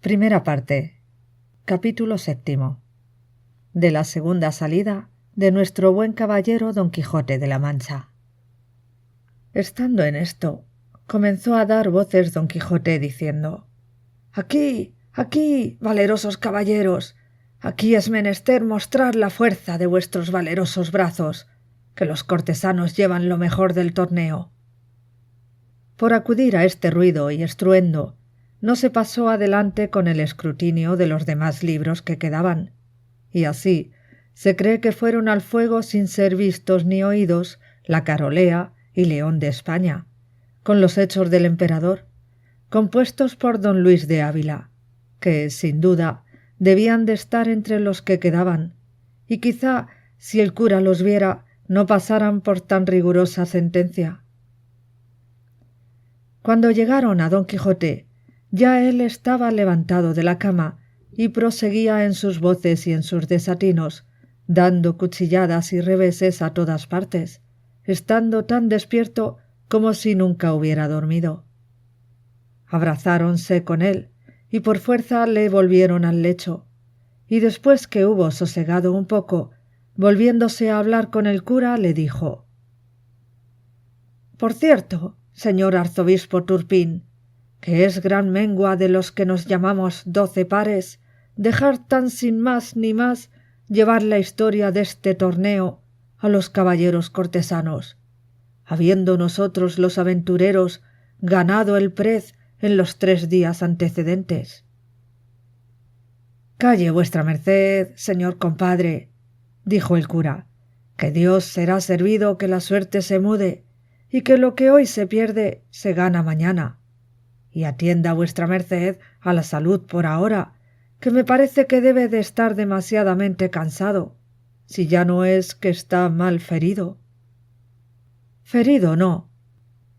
Primera parte. Capítulo 7. De la segunda salida de nuestro buen caballero Don Quijote de la Mancha. Estando en esto, comenzó a dar voces Don Quijote diciendo: Aquí, aquí, valerosos caballeros, aquí es menester mostrar la fuerza de vuestros valerosos brazos, que los cortesanos llevan lo mejor del torneo. Por acudir a este ruido y estruendo, no se pasó adelante con el escrutinio de los demás libros que quedaban, y así se cree que fueron al fuego sin ser vistos ni oídos la Carolea y León de España, con los hechos del emperador, compuestos por don Luis de Ávila, que, sin duda, debían de estar entre los que quedaban, y quizá, si el cura los viera, no pasaran por tan rigurosa sentencia. Cuando llegaron a Don Quijote, ya él estaba levantado de la cama y proseguía en sus voces y en sus desatinos, dando cuchilladas y reveses a todas partes, estando tan despierto como si nunca hubiera dormido. Abrazáronse con él y por fuerza le volvieron al lecho, y después que hubo sosegado un poco, volviéndose a hablar con el cura, le dijo: Por cierto, señor arzobispo Turpín, que es gran mengua de los que nos llamamos 12 pares, dejar tan sin más ni más llevar la historia deste torneo a los caballeros cortesanos, habiendo nosotros los aventureros ganado el prez en los 3 días antecedentes. Calle vuestra merced, señor compadre, dijo el cura, que Dios será servido que la suerte se mude, y que lo que hoy se pierde se gana mañana. Y atienda vuestra merced a la salud por ahora, que me parece que debe de estar demasiadamente cansado, si ya no es que está mal ferido. Ferido no,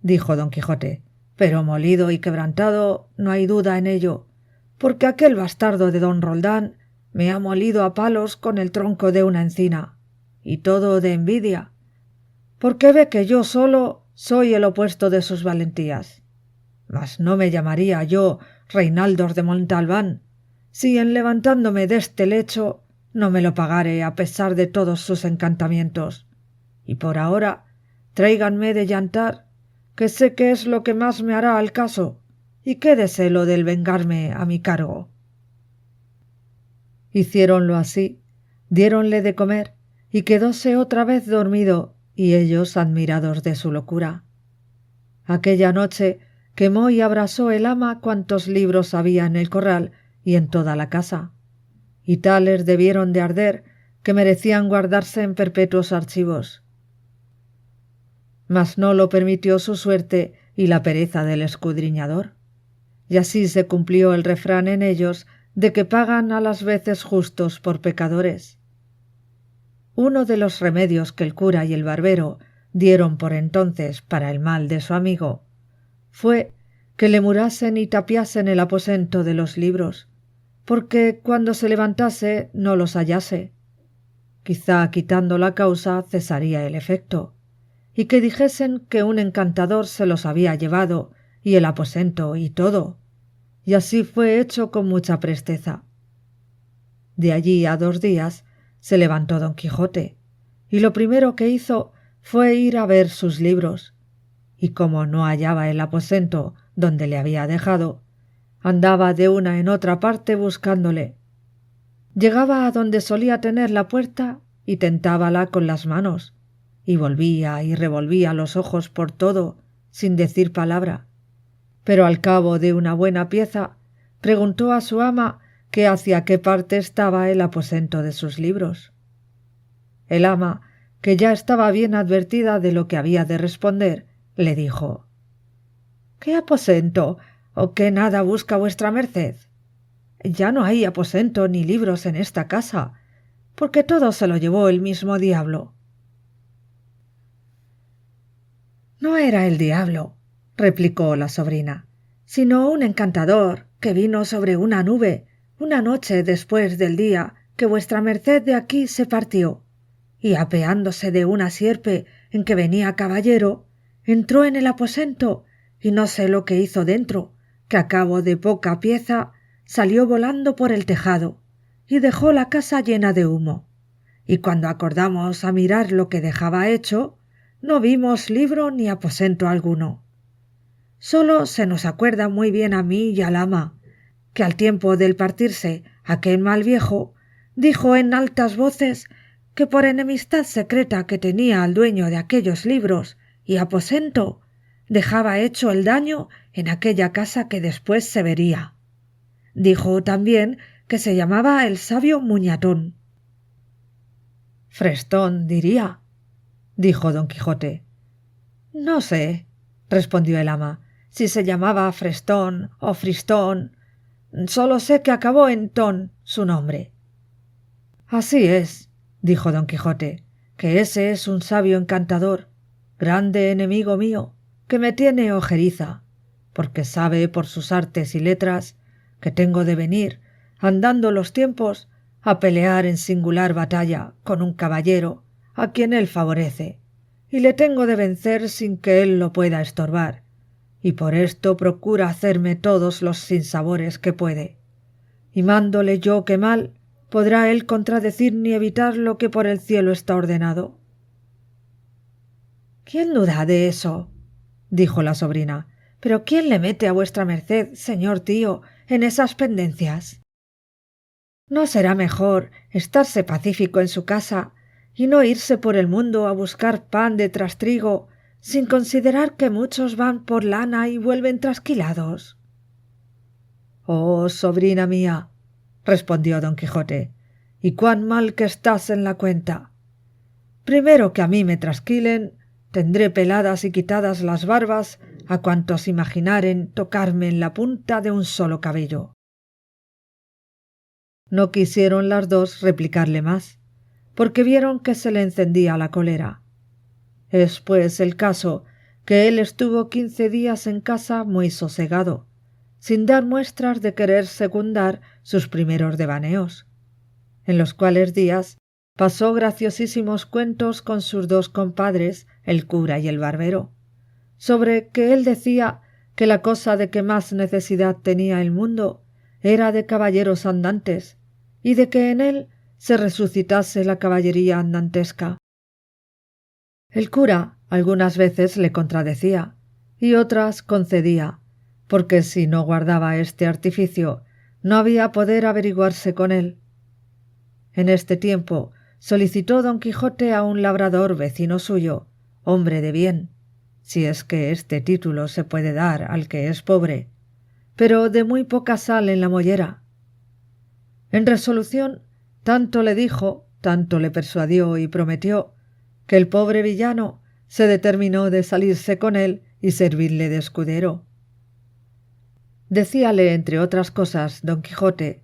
dijo Don Quijote, pero molido y quebrantado no hay duda en ello, porque aquel bastardo de don Roldán me ha molido a palos con el tronco de una encina, y todo de envidia, porque ve que yo solo soy el opuesto de sus valentías. Mas no me llamaría yo Reinaldos de Montalbán, si en levantándome deste lecho no me lo pagare a pesar de todos sus encantamientos. Y por ahora tráiganme de yantar, que sé que es lo que más me hará al caso, y quédese lo del vengarme a mi cargo. Hiciéronlo así, diéronle de comer, y quedóse otra vez dormido, y ellos admirados de su locura. Aquella noche quemó y abrasó el ama cuantos libros había en el corral y en toda la casa, y tales debieron de arder que merecían guardarse en perpetuos archivos. Mas no lo permitió su suerte y la pereza del escudriñador, y así se cumplió el refrán en ellos de que pagan a las veces justos por pecadores. Uno de los remedios que el cura y el barbero dieron por entonces para el mal de su amigo fue que le murasen y tapiasen el aposento de los libros, porque cuando se levantase no los hallase. Quizá quitando la causa cesaría el efecto, y que dijesen que un encantador se los había llevado, y el aposento y todo, y así fue hecho con mucha presteza. De allí a 2 días se levantó Don Quijote, y lo primero que hizo fue ir a ver sus libros, y como no hallaba el aposento donde le había dejado, andaba de una en otra parte buscándole. Llegaba a donde solía tener la puerta y tentábala con las manos, y volvía y revolvía los ojos por todo, sin decir palabra, pero al cabo de una buena pieza preguntó a su ama que hacia qué parte estaba el aposento de sus libros. El ama, que ya estaba bien advertida de lo que había de responder, le dijo: ¿Qué aposento o qué nada busca vuestra merced? Ya no hay aposento ni libros en esta casa, porque todo se lo llevó el mismo diablo. No era el diablo, replicó la sobrina, sino un encantador que vino sobre una nube una noche después del día que vuestra merced de aquí se partió, y apeándose de una sierpe en que venía caballero, entró en el aposento y no sé lo que hizo dentro, que a cabo de poca pieza salió volando por el tejado y dejó la casa llena de humo. Y cuando acordamos a mirar lo que dejaba hecho, no vimos libro ni aposento alguno. Solo se nos acuerda muy bien a mí y al ama, que al tiempo del partirse aquel mal viejo, dijo en altas voces que por enemistad secreta que tenía al dueño de aquellos libros y aposento, dejaba hecho el daño en aquella casa que después se vería. Dijo también que se llamaba el sabio Muñatón. Frestón, diría, dijo don Quijote. No sé, respondió el ama, si se llamaba Frestón o Fristón. Solo sé que acabó en tón su nombre. Así es, dijo don Quijote, que ese es un sabio encantador, grande enemigo mío, que me tiene ojeriza, porque sabe por sus artes y letras que tengo de venir, andando los tiempos, a pelear en singular batalla con un caballero a quien él favorece, y le tengo de vencer sin que él lo pueda estorbar, y por esto procura hacerme todos los sinsabores que puede. Y mándole yo que mal, podrá él contradecir ni evitar lo que por el cielo está ordenado. ¿Quién duda de eso? Dijo la sobrina. ¿Pero quién le mete a vuestra merced, señor tío, en esas pendencias? ¿No será mejor estarse pacífico en su casa y no irse por el mundo a buscar pan de trastrigo, sin considerar que muchos van por lana y vuelven trasquilados? Oh, sobrina mía, respondió don Quijote, y cuán mal que estás en la cuenta. Primero que a mí me trasquilen, tendré peladas y quitadas las barbas a cuantos imaginaren tocarme en la punta de un solo cabello. No quisieron las dos replicarle más, porque vieron que se le encendía la cólera. Es pues el caso que él estuvo 15 días en casa muy sosegado, sin dar muestras de querer secundar sus primeros devaneos, en los cuales días pasó graciosísimos cuentos con sus dos compadres, el cura y el barbero, sobre que él decía que la cosa de que más necesidad tenía el mundo era de caballeros andantes, y de que en él se resucitase la caballería andantesca. El cura algunas veces le contradecía, y otras concedía, porque si no guardaba este artificio, no había poder averiguarse con él. En este tiempo solicitó don Quijote a un labrador vecino suyo, hombre de bien, si es que este título se puede dar al que es pobre, pero de muy poca sal en la mollera. En resolución, tanto le dijo, tanto le persuadió y prometió, que el pobre villano se determinó de salirse con él y servirle de escudero. Decíale, entre otras cosas, don Quijote,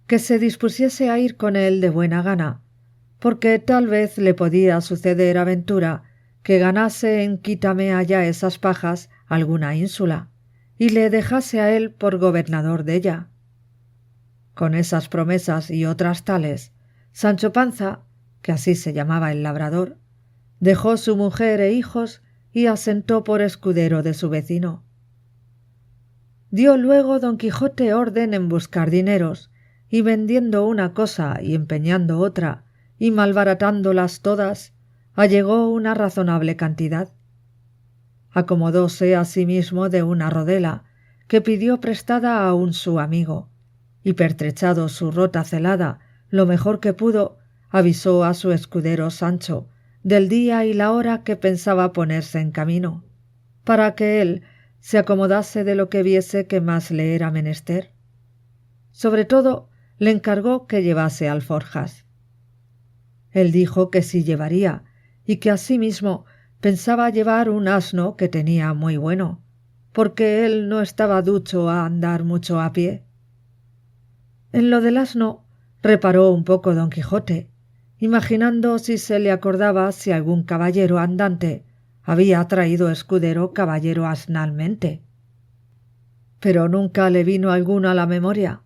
que se dispusiese a ir con él de buena gana, porque tal vez le podía suceder aventura que ganase en quítame allá esas pajas alguna ínsula, y le dejase a él por gobernador della. Con esas promesas y otras tales, Sancho Panza, que así se llamaba el labrador, dejó su mujer e hijos y asentó por escudero de su vecino. Dio luego don Quijote orden en buscar dineros, y vendiendo una cosa y empeñando otra, y malbaratándolas todas, allegó una razonable cantidad. Acomodóse asimismo de una rodela, que pidió prestada a un su amigo, y pertrechado su rota celada lo mejor que pudo, avisó a su escudero Sancho del día y la hora que pensaba ponerse en camino, para que él se acomodase de lo que viese que más le era menester. Sobre todo le encargó que llevase alforjas. Él dijo que sí llevaría, y que asimismo pensaba llevar un asno que tenía muy bueno, porque él no estaba ducho a andar mucho a pie. En lo del asno reparó un poco don Quijote, imaginando si se le acordaba si algún caballero andante había traído escudero caballero asnalmente. Pero nunca le vino alguno a la memoria,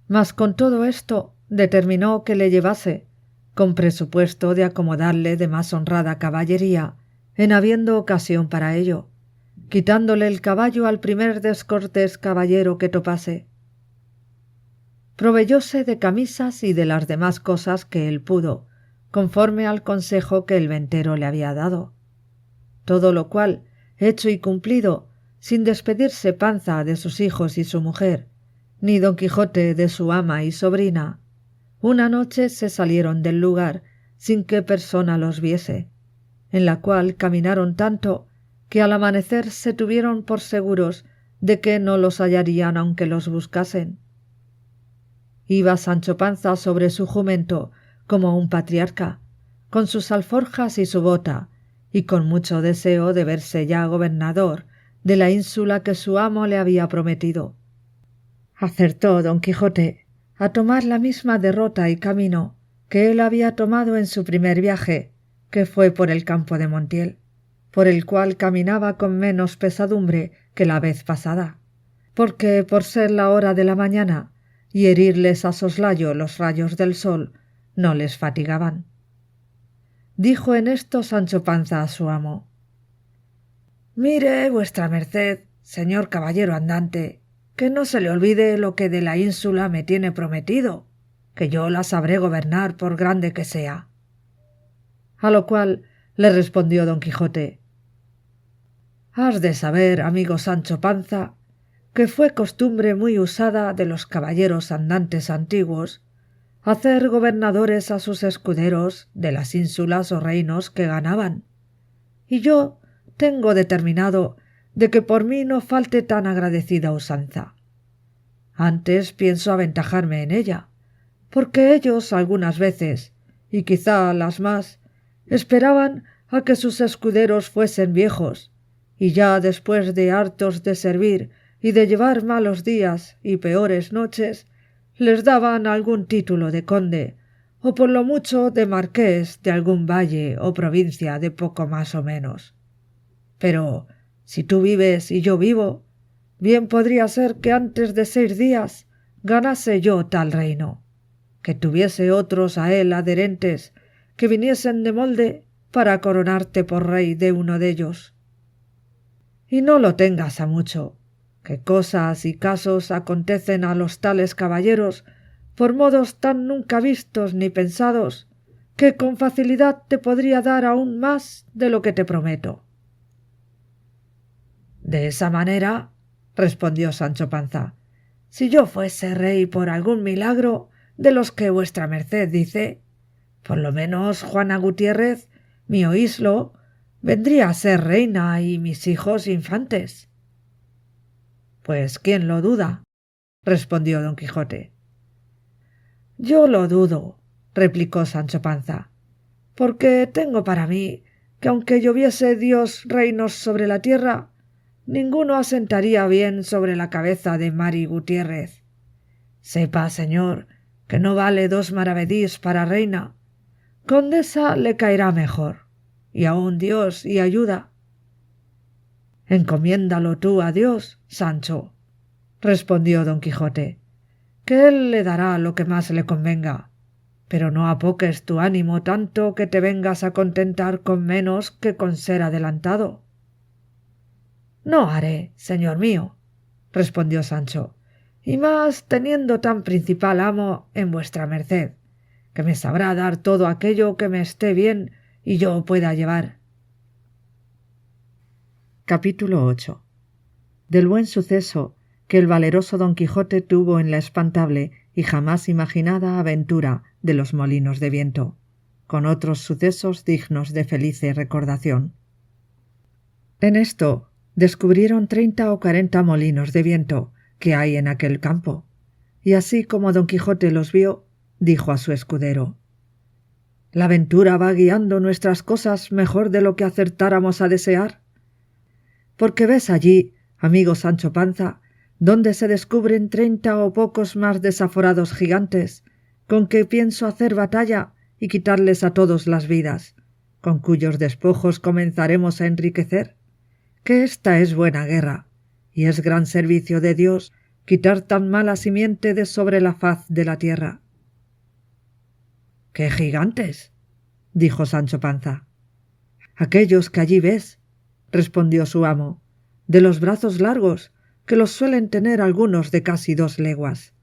mas con todo esto determinó que le llevase, con presupuesto de acomodarle de más honrada caballería, en habiendo ocasión para ello, quitándole el caballo al primer descortés caballero que topase. proveyóse de camisas y de las demás cosas que él pudo, conforme al consejo que el ventero le había dado. Todo lo cual, hecho y cumplido, sin despedirse Panza de sus hijos y su mujer, ni Don Quijote de su ama y sobrina, una noche se salieron del lugar sin que persona los viese, en la cual caminaron tanto que al amanecer se tuvieron por seguros de que no los hallarían aunque los buscasen. Iba Sancho Panza sobre su jumento como un patriarca, con sus alforjas y su bota, y con mucho deseo de verse ya gobernador de la ínsula que su amo le había prometido. Acertó Don Quijote a tomar la misma derrota y camino que él había tomado en su primer viaje, que fue por el campo de Montiel, por el cual caminaba con menos pesadumbre que la vez pasada, porque por ser la hora de la mañana y herirles a soslayo los rayos del sol, no les fatigaban. Dijo en esto Sancho Panza a su amo: «Mire vuestra merced, señor caballero andante, que no se le olvide lo que de la ínsula me tiene prometido, que yo la sabré gobernar por grande que sea». A lo cual le respondió Don Quijote: «Has de saber, amigo Sancho Panza, que fue costumbre muy usada de los caballeros andantes antiguos hacer gobernadores a sus escuderos de las ínsulas o reinos que ganaban, y yo tengo determinado de que por mí no falte tan agradecida usanza. Antes pienso aventajarme en ella, porque ellos algunas veces, y quizá las más, esperaban a que sus escuderos fuesen viejos, y ya después de hartos de servir y de llevar malos días y peores noches, les daban algún título de conde, o por lo mucho de marqués de algún valle o provincia de poco más o menos. Pero si tú vives y yo vivo, bien podría ser que antes de 6 días ganase yo tal reino, que tuviese otros a él adherentes que viniesen de molde para coronarte por rey de uno de ellos. Y no lo tengas a mucho, que cosas y casos acontecen a los tales caballeros por modos tan nunca vistos ni pensados, que con facilidad te podría dar aún más de lo que te prometo». «De esa manera», respondió Sancho Panza, «si yo fuese rey por algún milagro de los que vuestra merced dice, por lo menos Juana Gutiérrez, mi oíslo, vendría a ser reina y mis hijos infantes». «Pues quién lo duda», respondió Don Quijote. «Yo lo dudo», replicó Sancho Panza, «porque tengo para mí que aunque lloviese Dios reinos sobre la tierra, ninguno asentaría bien sobre la cabeza de Mari Gutiérrez. Sepa, señor, que no vale 2 maravedís para reina. Condesa le caerá mejor, y aun Dios y ayuda». «Encomiéndalo tú a Dios, Sancho», respondió Don Quijote, «que él le dará lo que más le convenga, pero no apoques tu ánimo tanto que te vengas a contentar con menos que con ser adelantado». «No haré, señor mío», respondió Sancho, «y más teniendo tan principal amo en vuestra merced, que me sabrá dar todo aquello que me esté bien y yo pueda llevar». Capítulo 8. Del buen suceso que el valeroso Don Quijote tuvo en la espantable y jamás imaginada aventura de los molinos de viento, con otros sucesos dignos de felice recordación. En esto descubrieron 30 o 40 molinos de viento que hay en aquel campo, y así como Don Quijote los vio, dijo a su escudero: «La ventura va guiando nuestras cosas mejor de lo que acertáramos a desear, porque ves allí, amigo Sancho Panza, donde se descubren 30 o pocos más desaforados gigantes, con que pienso hacer batalla y quitarles a todos las vidas, con cuyos despojos comenzaremos a enriquecer, que esta es buena guerra, y es gran servicio de Dios quitar tan mala simiente de sobre la faz de la tierra». «¿Qué gigantes?», dijo Sancho Panza. «Aquellos que allí ves», respondió su amo, «de los brazos largos, que los suelen tener algunos de casi 2 leguas».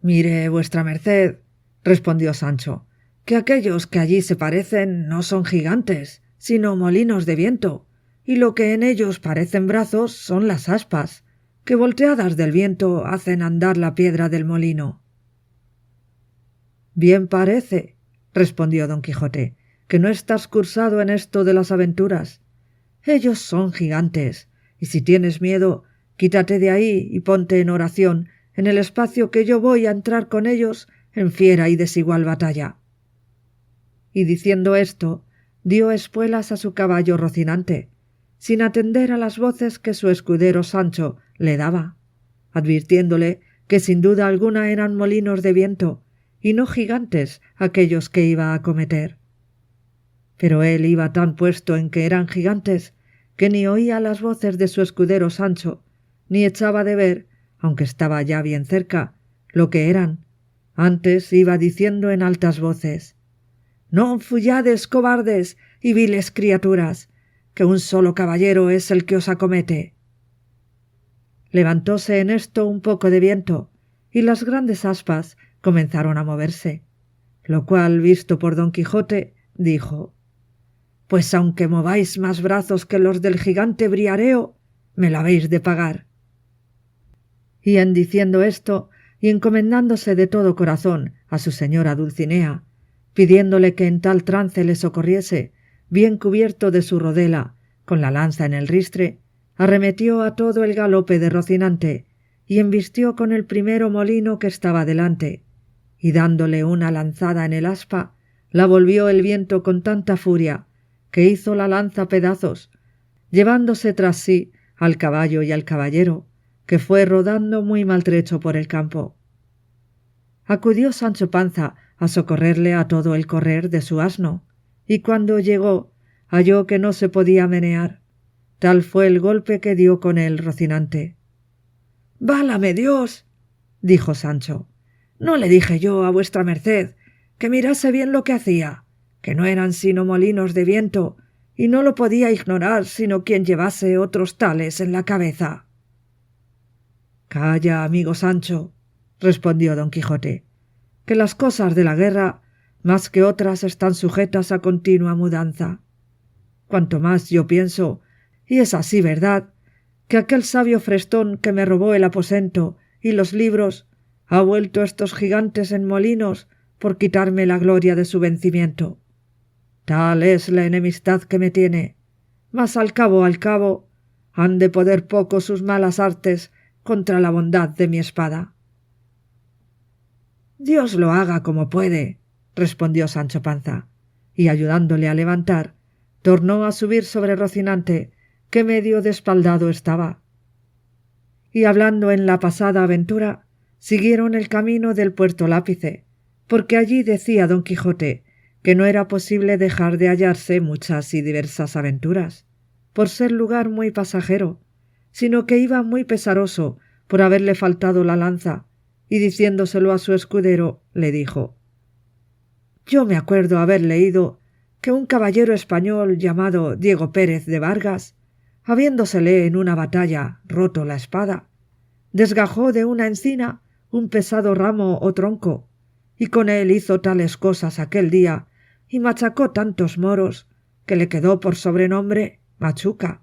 Mire vuestra merced, respondió Sancho, que aquellos que allí se parecen no son gigantes, sino molinos de viento, y lo que en ellos parecen brazos son las aspas, que volteadas del viento hacen andar la piedra del molino. Bien parece, respondió don Quijote, que no estás cursado en esto de las aventuras. Ellos son gigantes, y si tienes miedo, quítate de ahí y ponte en oración en el espacio que yo voy a entrar con ellos en fiera y desigual batalla. Y diciendo esto, dio espuelas a su caballo Rocinante, sin atender a las voces que su escudero Sancho le daba, advirtiéndole que sin duda alguna eran molinos de viento, y no gigantes aquellos que iba a acometer. Pero él iba tan puesto en que eran gigantes, que ni oía las voces de su escudero Sancho, ni echaba de ver, aunque estaba ya bien cerca, lo que eran. Antes iba diciendo en altas voces: «Non fuyades, cobardes y viles criaturas, que un solo caballero es el que os acomete». Levantóse en esto un poco de viento, y las grandes aspas comenzaron a moverse, lo cual, visto por don Quijote, dijo: «Pues aunque mováis más brazos que los del gigante Briareo, me la habéis de pagar». Y en diciendo esto, y encomendándose de todo corazón a su señora Dulcinea, pidiéndole que en tal trance le socorriese, bien cubierto de su rodela, con la lanza en el ristre, arremetió a todo el galope de Rocinante, y embistió con el primero molino que estaba delante, y dándole una lanzada en el aspa, la volvió el viento con tanta furia, que hizo la lanza pedazos, llevándose tras sí al caballo y al caballero, que fue rodando muy maltrecho por el campo. Acudió Sancho Panza a socorrerle a todo el correr de su asno, y cuando llegó halló que no se podía menear. Tal fue el golpe que dio con él Rocinante. «¡Válame Dios!», dijo Sancho, «¿no le dije yo a vuestra merced que mirase bien lo que hacía, que no eran sino molinos de viento, y no lo podía ignorar sino quien llevase otros tales en la cabeza?» «Calla, amigo Sancho», respondió don Quijote, «que las cosas de la guerra, más que otras, están sujetas a continua mudanza. Cuanto más yo pienso, y es así verdad, que aquel sabio Frestón que me robó el aposento y los libros ha vuelto estos gigantes en molinos por quitarme la gloria de su vencimiento. Tal es la enemistad que me tiene, mas al cabo, han de poder poco sus malas artes contra la bondad de mi espada». «Dios lo haga como puede», respondió Sancho Panza, y ayudándole a levantar, tornó a subir sobre Rocinante, que medio despaldado estaba. Y hablando en la pasada aventura, siguieron el camino del Puerto Lápice, porque allí decía don Quijote que no era posible dejar de hallarse muchas y diversas aventuras, por ser lugar muy pasajero, sino que iba muy pesaroso por haberle faltado la lanza, y diciéndoselo a su escudero, le dijo: «Yo me acuerdo haber leído que un caballero español llamado Diego Pérez de Vargas, habiéndosele en una batalla roto la espada, desgajó de una encina un pesado ramo o tronco, y con él hizo tales cosas aquel día y machacó tantos moros que le quedó por sobrenombre Machuca,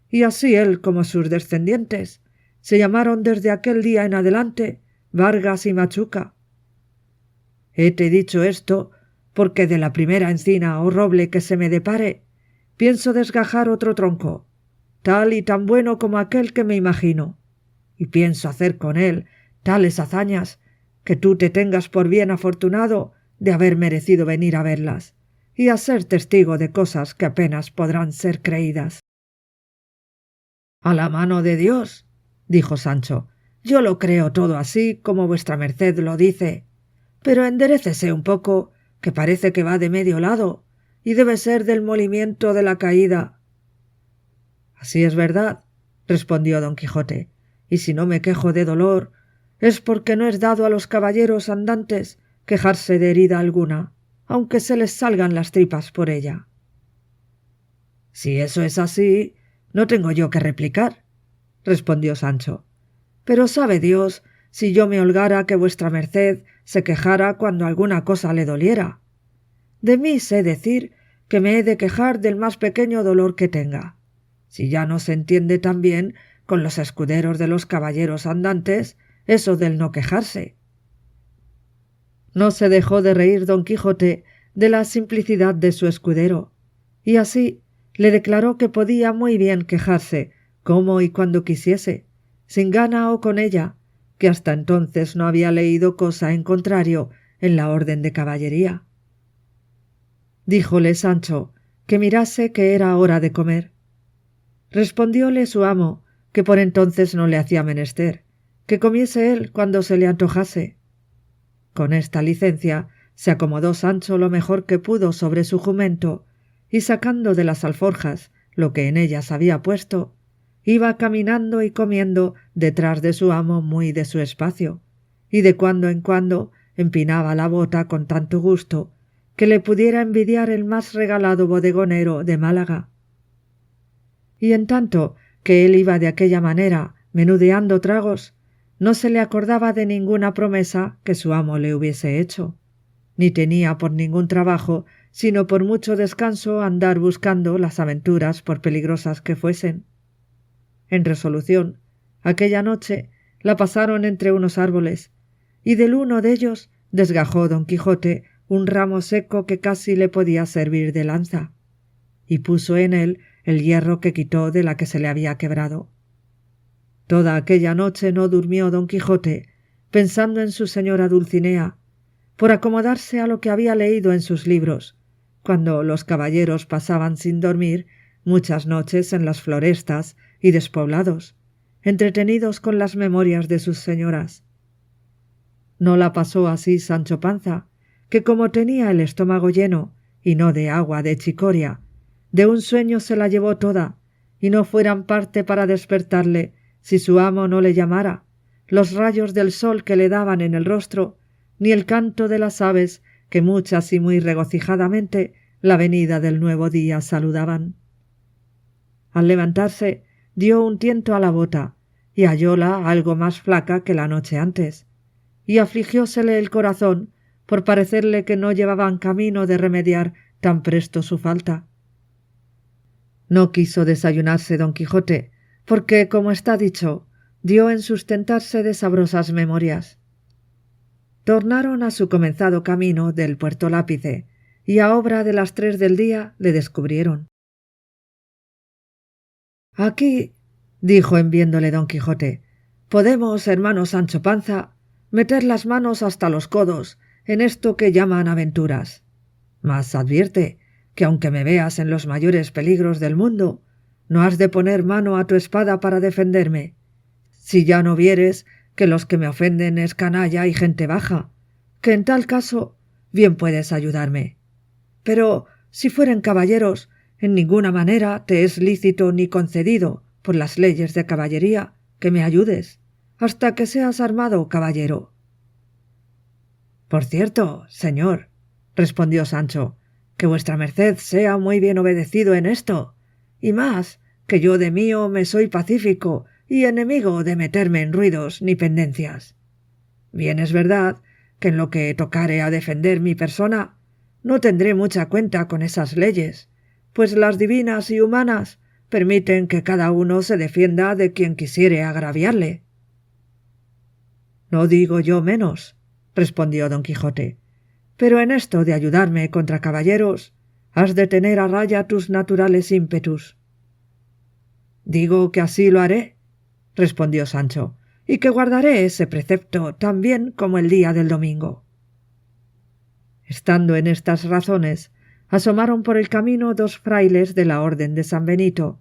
y así él como sus descendientes se llamaron desde aquel día en adelante Vargas y Machuca. Hete dicho esto porque de la primera encina o roble que se me depare, pienso desgajar otro tronco, tal y tan bueno como aquel que me imagino, y pienso hacer con él tales hazañas que tú te tengas por bien afortunado de haber merecido venir a verlas, y a ser testigo de cosas que apenas podrán ser creídas». «A la mano de Dios», dijo Sancho, «yo lo creo todo así como vuestra merced lo dice, pero enderécese un poco, que parece que va de medio lado, y debe ser del molimiento de la caída». «Así es verdad», respondió don Quijote, «y si no me quejo de dolor, es porque no es dado a los caballeros andantes quejarse de herida alguna, aunque se les salgan las tripas por ella». «Si eso es así, no tengo yo que replicar», respondió Sancho, «pero sabe Dios si yo me holgara que vuestra merced se quejara cuando alguna cosa le doliera. De mí sé decir que me he de quejar del más pequeño dolor que tenga. Si ya no se entiende tan bien con los escuderos de los caballeros andantes eso del no quejarse. No se dejó de reír don Quijote de la simplicidad de su escudero, y así le declaró que podía muy bien quejarse como y cuando quisiese, sin gana o con ella, que hasta entonces no había leído cosa en contrario en la orden de caballería. Díjole Sancho que mirase que era hora de comer. Respondióle su amo que por entonces no le hacía menester, que comiese él cuando se le antojase. Con esta licencia se acomodó Sancho lo mejor que pudo sobre su jumento, y sacando de las alforjas lo que en ellas había puesto, iba caminando y comiendo detrás de su amo muy de su espacio, y de cuando en cuando empinaba la bota con tanto gusto que le pudiera envidiar el más regalado bodegonero de Málaga. Y en tanto que él iba de aquella manera menudeando tragos, no se le acordaba de ninguna promesa que su amo le hubiese hecho, ni tenía por ningún trabajo sino por mucho descanso andar buscando las aventuras por peligrosas que fuesen. En resolución, aquella noche la pasaron entre unos árboles, y del uno de ellos desgajó don Quijote un ramo seco que casi le podía servir de lanza, y puso en él el hierro que quitó de la que se le había quebrado. Toda aquella noche no durmió don Quijote, pensando en su señora Dulcinea, por acomodarse a lo que había leído en sus libros, cuando los caballeros pasaban sin dormir muchas noches en las florestas y despoblados, entretenidos con las memorias de sus señoras. No la pasó así Sancho Panza, que como tenía el estómago lleno, y no de agua de chicoria, de un sueño se la llevó toda, y no fueran parte para despertarle, si su amo no le llamara, los rayos del sol que le daban en el rostro, ni el canto de las aves que muchas y muy regocijadamente la venida del nuevo día saludaban. Al levantarse, dio un tiento a la bota, y hallóla algo más flaca que la noche antes, y afligiósele el corazón por parecerle que no llevaban camino de remediar tan presto su falta. No quiso desayunarse don Quijote, porque, como está dicho, dio en sustentarse de sabrosas memorias. Tornaron a su comenzado camino del Puerto Lápice, y a obra de las 3 del día le descubrieron. «Aquí», dijo en viéndole don Quijote, «podemos, hermano Sancho Panza, meter las manos hasta los codos en esto que llaman aventuras. Mas advierte que aunque me veas en los mayores peligros del mundo, no has de poner mano a tu espada para defenderme, si ya no vieres que los que me ofenden es canalla y gente baja, que en tal caso bien puedes ayudarme. Pero si fueren caballeros, en ninguna manera te es lícito ni concedido, por las leyes de caballería, que me ayudes, hasta que seas armado caballero». «Por cierto, señor», respondió Sancho, «que vuestra merced sea muy bien obedecido en esto, y más que yo de mío me soy pacífico y enemigo de meterme en ruidos ni pendencias. Bien es verdad que en lo que tocare a defender mi persona, no tendré mucha cuenta con esas leyes, pues las divinas y humanas permiten que cada uno se defienda de quien quisiere agraviarle». «No digo yo menos», respondió don Quijote, «pero en esto de ayudarme contra caballeros, has de tener a raya tus naturales ímpetus». «Digo que así lo haré», respondió Sancho, «y que guardaré ese precepto tan bien como el día del domingo». Estando en estas razones, asomaron por el camino 2 frailes de la orden de San Benito,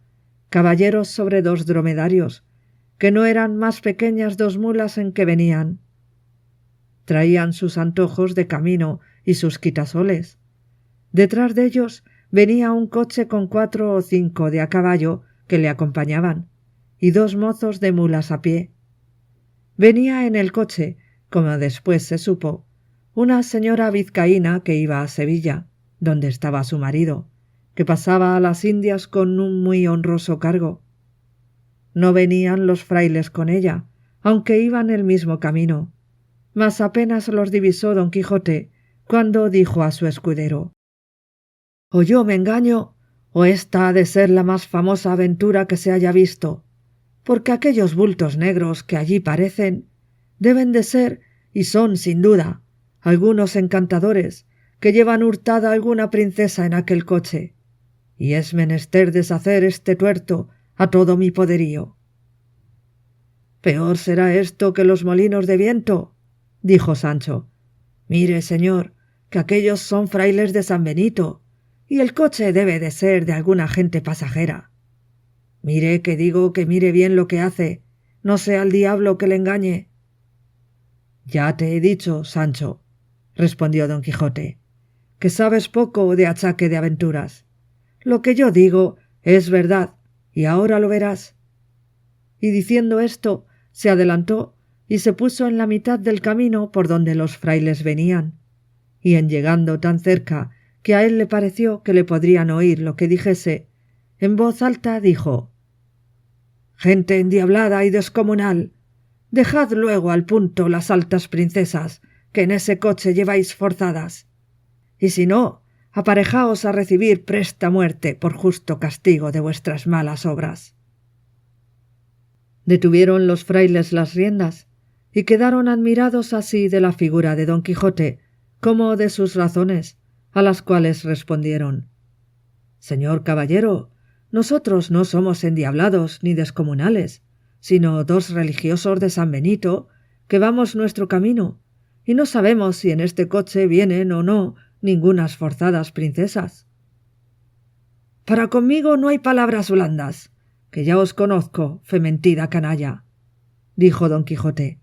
caballeros sobre 2 dromedarios, que no eran más pequeñas 2 mulas en que venían. Traían sus antojos de camino y sus quitasoles. Detrás de ellos venía un coche con 4 o 5 de a caballo que le acompañaban, y 2 mozos de mulas a pie. Venía en el coche, como después se supo, una señora vizcaína que iba a Sevilla, donde estaba su marido, que pasaba a las Indias con un muy honroso cargo. No venían los frailes con ella, aunque iban el mismo camino. Mas apenas los divisó don Quijote, cuando dijo a su escudero: «O yo me engaño, o esta ha de ser la más famosa aventura que se haya visto, porque aquellos bultos negros que allí parecen deben de ser, y son sin duda, algunos encantadores que llevan hurtada alguna princesa en aquel coche, y es menester deshacer este tuerto a todo mi poderío». «Peor será esto que los molinos de viento», dijo Sancho. «Mire, señor, que aquellos son frailes de San Benito, y el coche debe de ser de alguna gente pasajera. Mire que digo que mire bien lo que hace, no sea el diablo que le engañe». «Ya te he dicho, Sancho», respondió don Quijote, «que sabes poco de achaque de aventuras. Lo que yo digo es verdad, y ahora lo verás». Y diciendo esto, se adelantó y se puso en la mitad del camino por donde los frailes venían, y en llegando tan cerca que a él le pareció que le podrían oír lo que dijese, en voz alta dijo: «Gente endiablada y descomunal, dejad luego al punto las altas princesas que en ese coche lleváis forzadas, y si no, aparejaos a recibir presta muerte por justo castigo de vuestras malas obras». Detuvieron los frailes las riendas y quedaron admirados así de la figura de don Quijote como de sus razones, a las cuales respondieron: «Señor caballero, nosotros no somos endiablados ni descomunales, sino dos religiosos de San Benito que vamos nuestro camino, y no sabemos si en este coche vienen o no ningunas forzadas princesas». «Para conmigo no hay palabras blandas, que ya os conozco, fementida canalla», dijo don Quijote,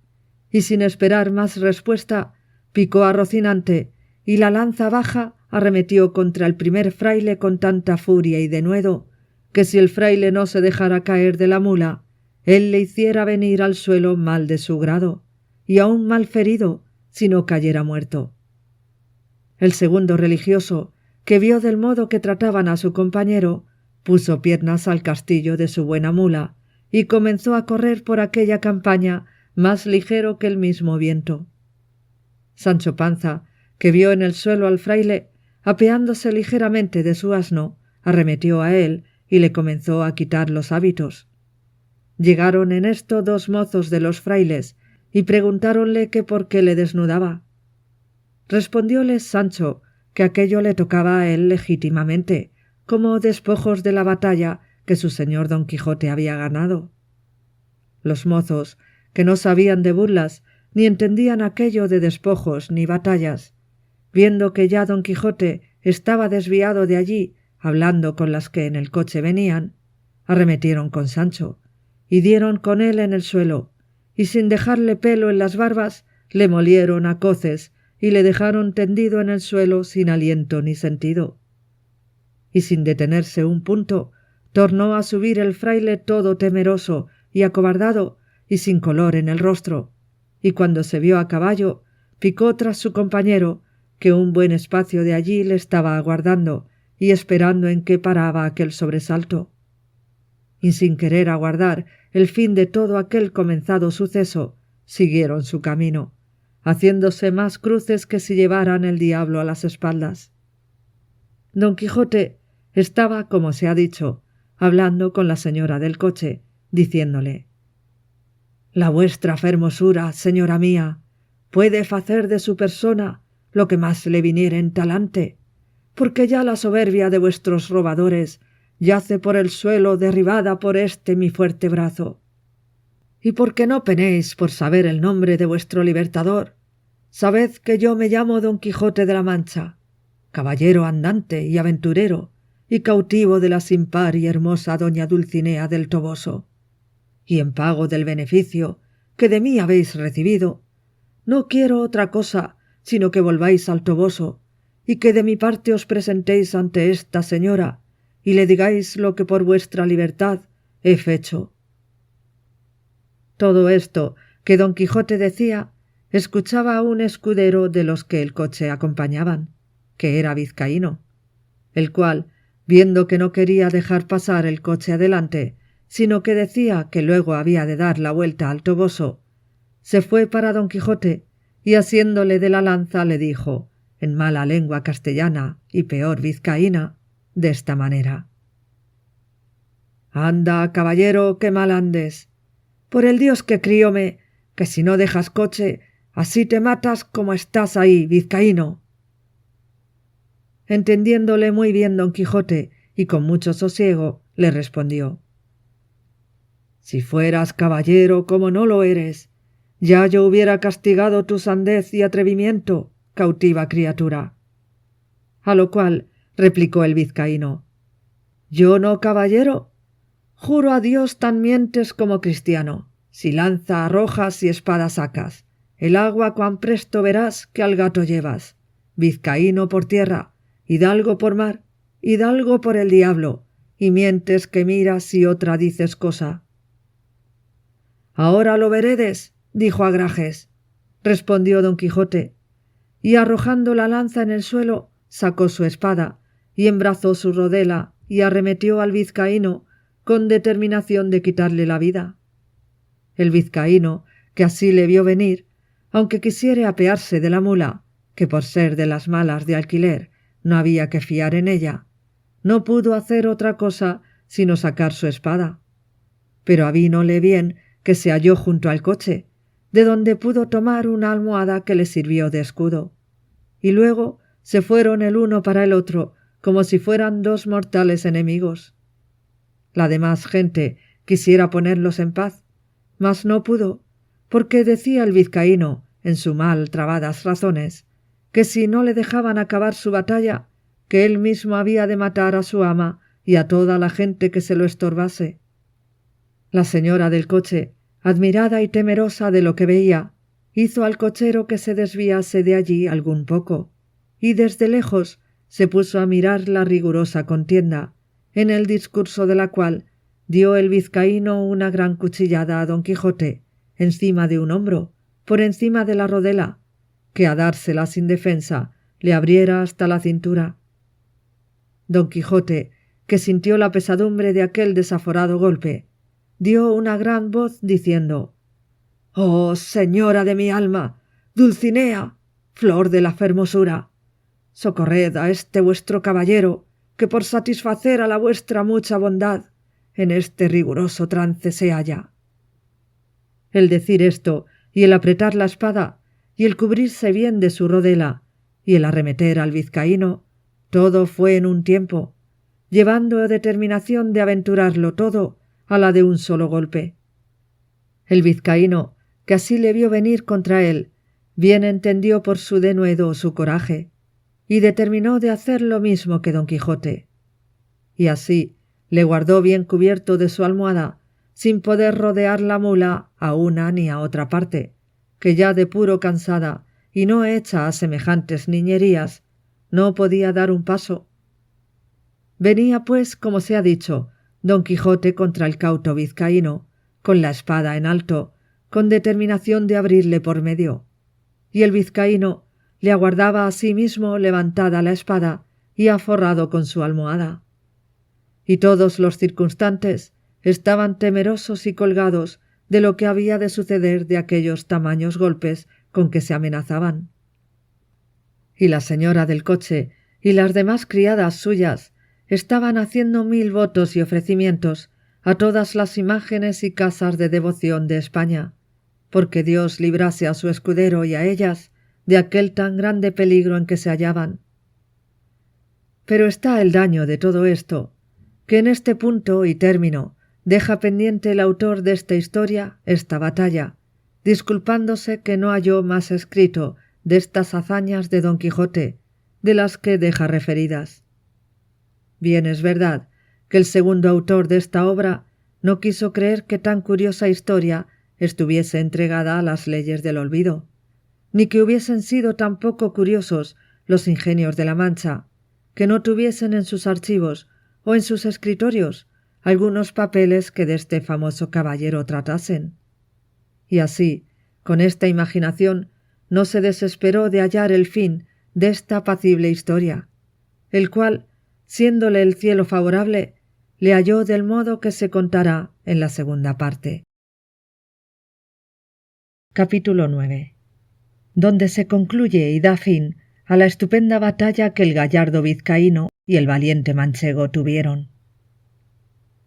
y sin esperar más respuesta, picó a Rocinante, y la lanza baja arremetió contra el primer fraile con tanta furia y denuedo, que si el fraile no se dejara caer de la mula, él le hiciera venir al suelo mal de su grado, y aún mal ferido, si no cayera muerto. El segundo religioso, que vio del modo que trataban a su compañero, puso piernas al castillo de su buena mula y comenzó a correr por aquella campaña más ligero que el mismo viento. Sancho Panza, que vio en el suelo al fraile, apeándose ligeramente de su asno, arremetió a él y le comenzó a quitar los hábitos. Llegaron en esto dos mozos de los frailes y preguntáronle que por qué le desnudaba. Respondióles Sancho que aquello le tocaba a él legítimamente, como despojos de la batalla que su señor don Quijote había ganado. Los mozos, que no sabían de burlas, ni entendían aquello de despojos ni batallas, viendo que ya don Quijote estaba desviado de allí, hablando con las que en el coche venían, arremetieron con Sancho, y dieron con él en el suelo, y sin dejarle pelo en las barbas, le molieron a coces y le dejaron tendido en el suelo sin aliento ni sentido. Y sin detenerse un punto, tornó a subir el fraile todo temeroso y acobardado y sin color en el rostro, y cuando se vio a caballo, picó tras su compañero, que un buen espacio de allí le estaba aguardando y esperando en qué paraba aquel sobresalto. Y sin querer aguardar el fin de todo aquel comenzado suceso, siguieron su camino, haciéndose más cruces que si llevaran el diablo a las espaldas. Don Quijote estaba, como se ha dicho, hablando con la señora del coche, diciéndole: «La vuestra fermosura, señora mía, puede facer de su persona lo que más le viniere en talante, porque ya la soberbia de vuestros robadores yace por el suelo derribada por este mi fuerte brazo. Y porque no penéis por saber el nombre de vuestro libertador, sabed que yo me llamo Don Quijote de la Mancha, caballero andante y aventurero, y cautivo de la sin par y hermosa doña Dulcinea del Toboso. Y en pago del beneficio que de mí habéis recibido, no quiero otra cosa sino que volváis al Toboso, y que de mi parte os presentéis ante esta señora, y le digáis lo que por vuestra libertad he fecho». Todo esto que don Quijote decía, escuchaba un escudero de los que el coche acompañaban, que era vizcaíno, el cual, viendo que no quería dejar pasar el coche adelante, sino que decía que luego había de dar la vuelta al Toboso, se fue para don Quijote y asiéndole de la lanza le dijo, en mala lengua castellana y peor vizcaína, de esta manera: «Anda, caballero, que mal andes. Por el Dios que crióme, que si no dejas coche, así te matas como estás ahí, vizcaíno». Entendiéndole muy bien don Quijote y con mucho sosiego, le respondió: «Si fueras caballero como no lo eres, ya yo hubiera castigado tu sandez y atrevimiento, cautiva criatura». A lo cual replicó el vizcaíno: «¿Yo no, caballero? Juro a Dios tan mientes como cristiano. Si lanza arrojas y espada sacas, el agua cuán presto verás que al gato llevas. Vizcaíno por tierra, hidalgo por mar, hidalgo por el diablo, y mientes que miras y otra dices cosa». «Ahora lo veredes», dijo Agrajes. Respondió don Quijote, y arrojando la lanza en el suelo, sacó su espada, y embrazó su rodela, y arremetió al vizcaíno, con determinación de quitarle la vida. El vizcaíno, que así le vio venir, aunque quisiere apearse de la mula, que por ser de las malas de alquiler no había que fiar en ella, no pudo hacer otra cosa sino sacar su espada. Pero avínole bien que se halló junto al coche, de donde pudo tomar una almohada que le sirvió de escudo, y luego se fueron el uno para el otro como si fueran dos mortales enemigos. La demás gente quisiera ponerlos en paz, mas no pudo, porque decía el vizcaíno, en su mal trabadas razones, que si no le dejaban acabar su batalla, que él mismo había de matar a su ama y a toda la gente que se lo estorbase. La señora del coche, admirada y temerosa de lo que veía, hizo al cochero que se desviase de allí algún poco, y desde lejos se puso a mirar la rigurosa contienda, en el discurso de la cual dio el vizcaíno una gran cuchillada a don Quijote, encima de un hombro, por encima de la rodela, que a dársela sin defensa le abriera hasta la cintura. Don Quijote, que sintió la pesadumbre de aquel desaforado golpe, dio una gran voz diciendo: «Oh, señora de mi alma, Dulcinea, flor de la fermosura, socorred a este vuestro caballero, que por satisfacer a la vuestra mucha bondad, en este riguroso trance se halla». El decir esto, y el apretar la espada, y el cubrirse bien de su rodela, y el arremeter al vizcaíno, todo fue en un tiempo, llevando determinación de aventurarlo todo a la de un solo golpe. El vizcaíno, que así le vio venir contra él, bien entendió por su denuedo su coraje, y determinó de hacer lo mismo que don Quijote. Y así le guardó bien cubierto de su almohada, sin poder rodear la mula a una ni a otra parte, que ya de puro cansada y no hecha a semejantes niñerías, no podía dar un paso. Venía, pues, como se ha dicho, don Quijote contra el cauto vizcaíno, con la espada en alto, con determinación de abrirle por medio, y el vizcaíno le aguardaba a sí mismo levantada la espada y aforrado con su almohada. Y todos los circunstantes estaban temerosos y colgados de lo que había de suceder de aquellos tamaños golpes con que se amenazaban. Y la señora del coche y las demás criadas suyas estaban haciendo 1000 votos y ofrecimientos a todas las imágenes y casas de devoción de España, porque Dios librase a su escudero y a ellas de aquel tan grande peligro en que se hallaban. Pero está el daño de todo esto, que en este punto y término deja pendiente el autor de esta historia esta batalla, disculpándose que no halló más escrito de estas hazañas de don Quijote, de las que deja referidas. Bien es verdad que el segundo autor de esta obra no quiso creer que tan curiosa historia estuviese entregada a las leyes del olvido, ni que hubiesen sido tan poco curiosos los ingenios de la Mancha, que no tuviesen en sus archivos o en sus escritorios algunos papeles que de este famoso caballero tratasen. Y así, con esta imaginación, no se desesperó de hallar el fin de esta apacible historia, el cual, siéndole el cielo favorable, le halló del modo que se contará en la segunda parte. Capítulo 9. Donde se concluye y da fin a la estupenda batalla que el gallardo vizcaíno y el valiente manchego tuvieron.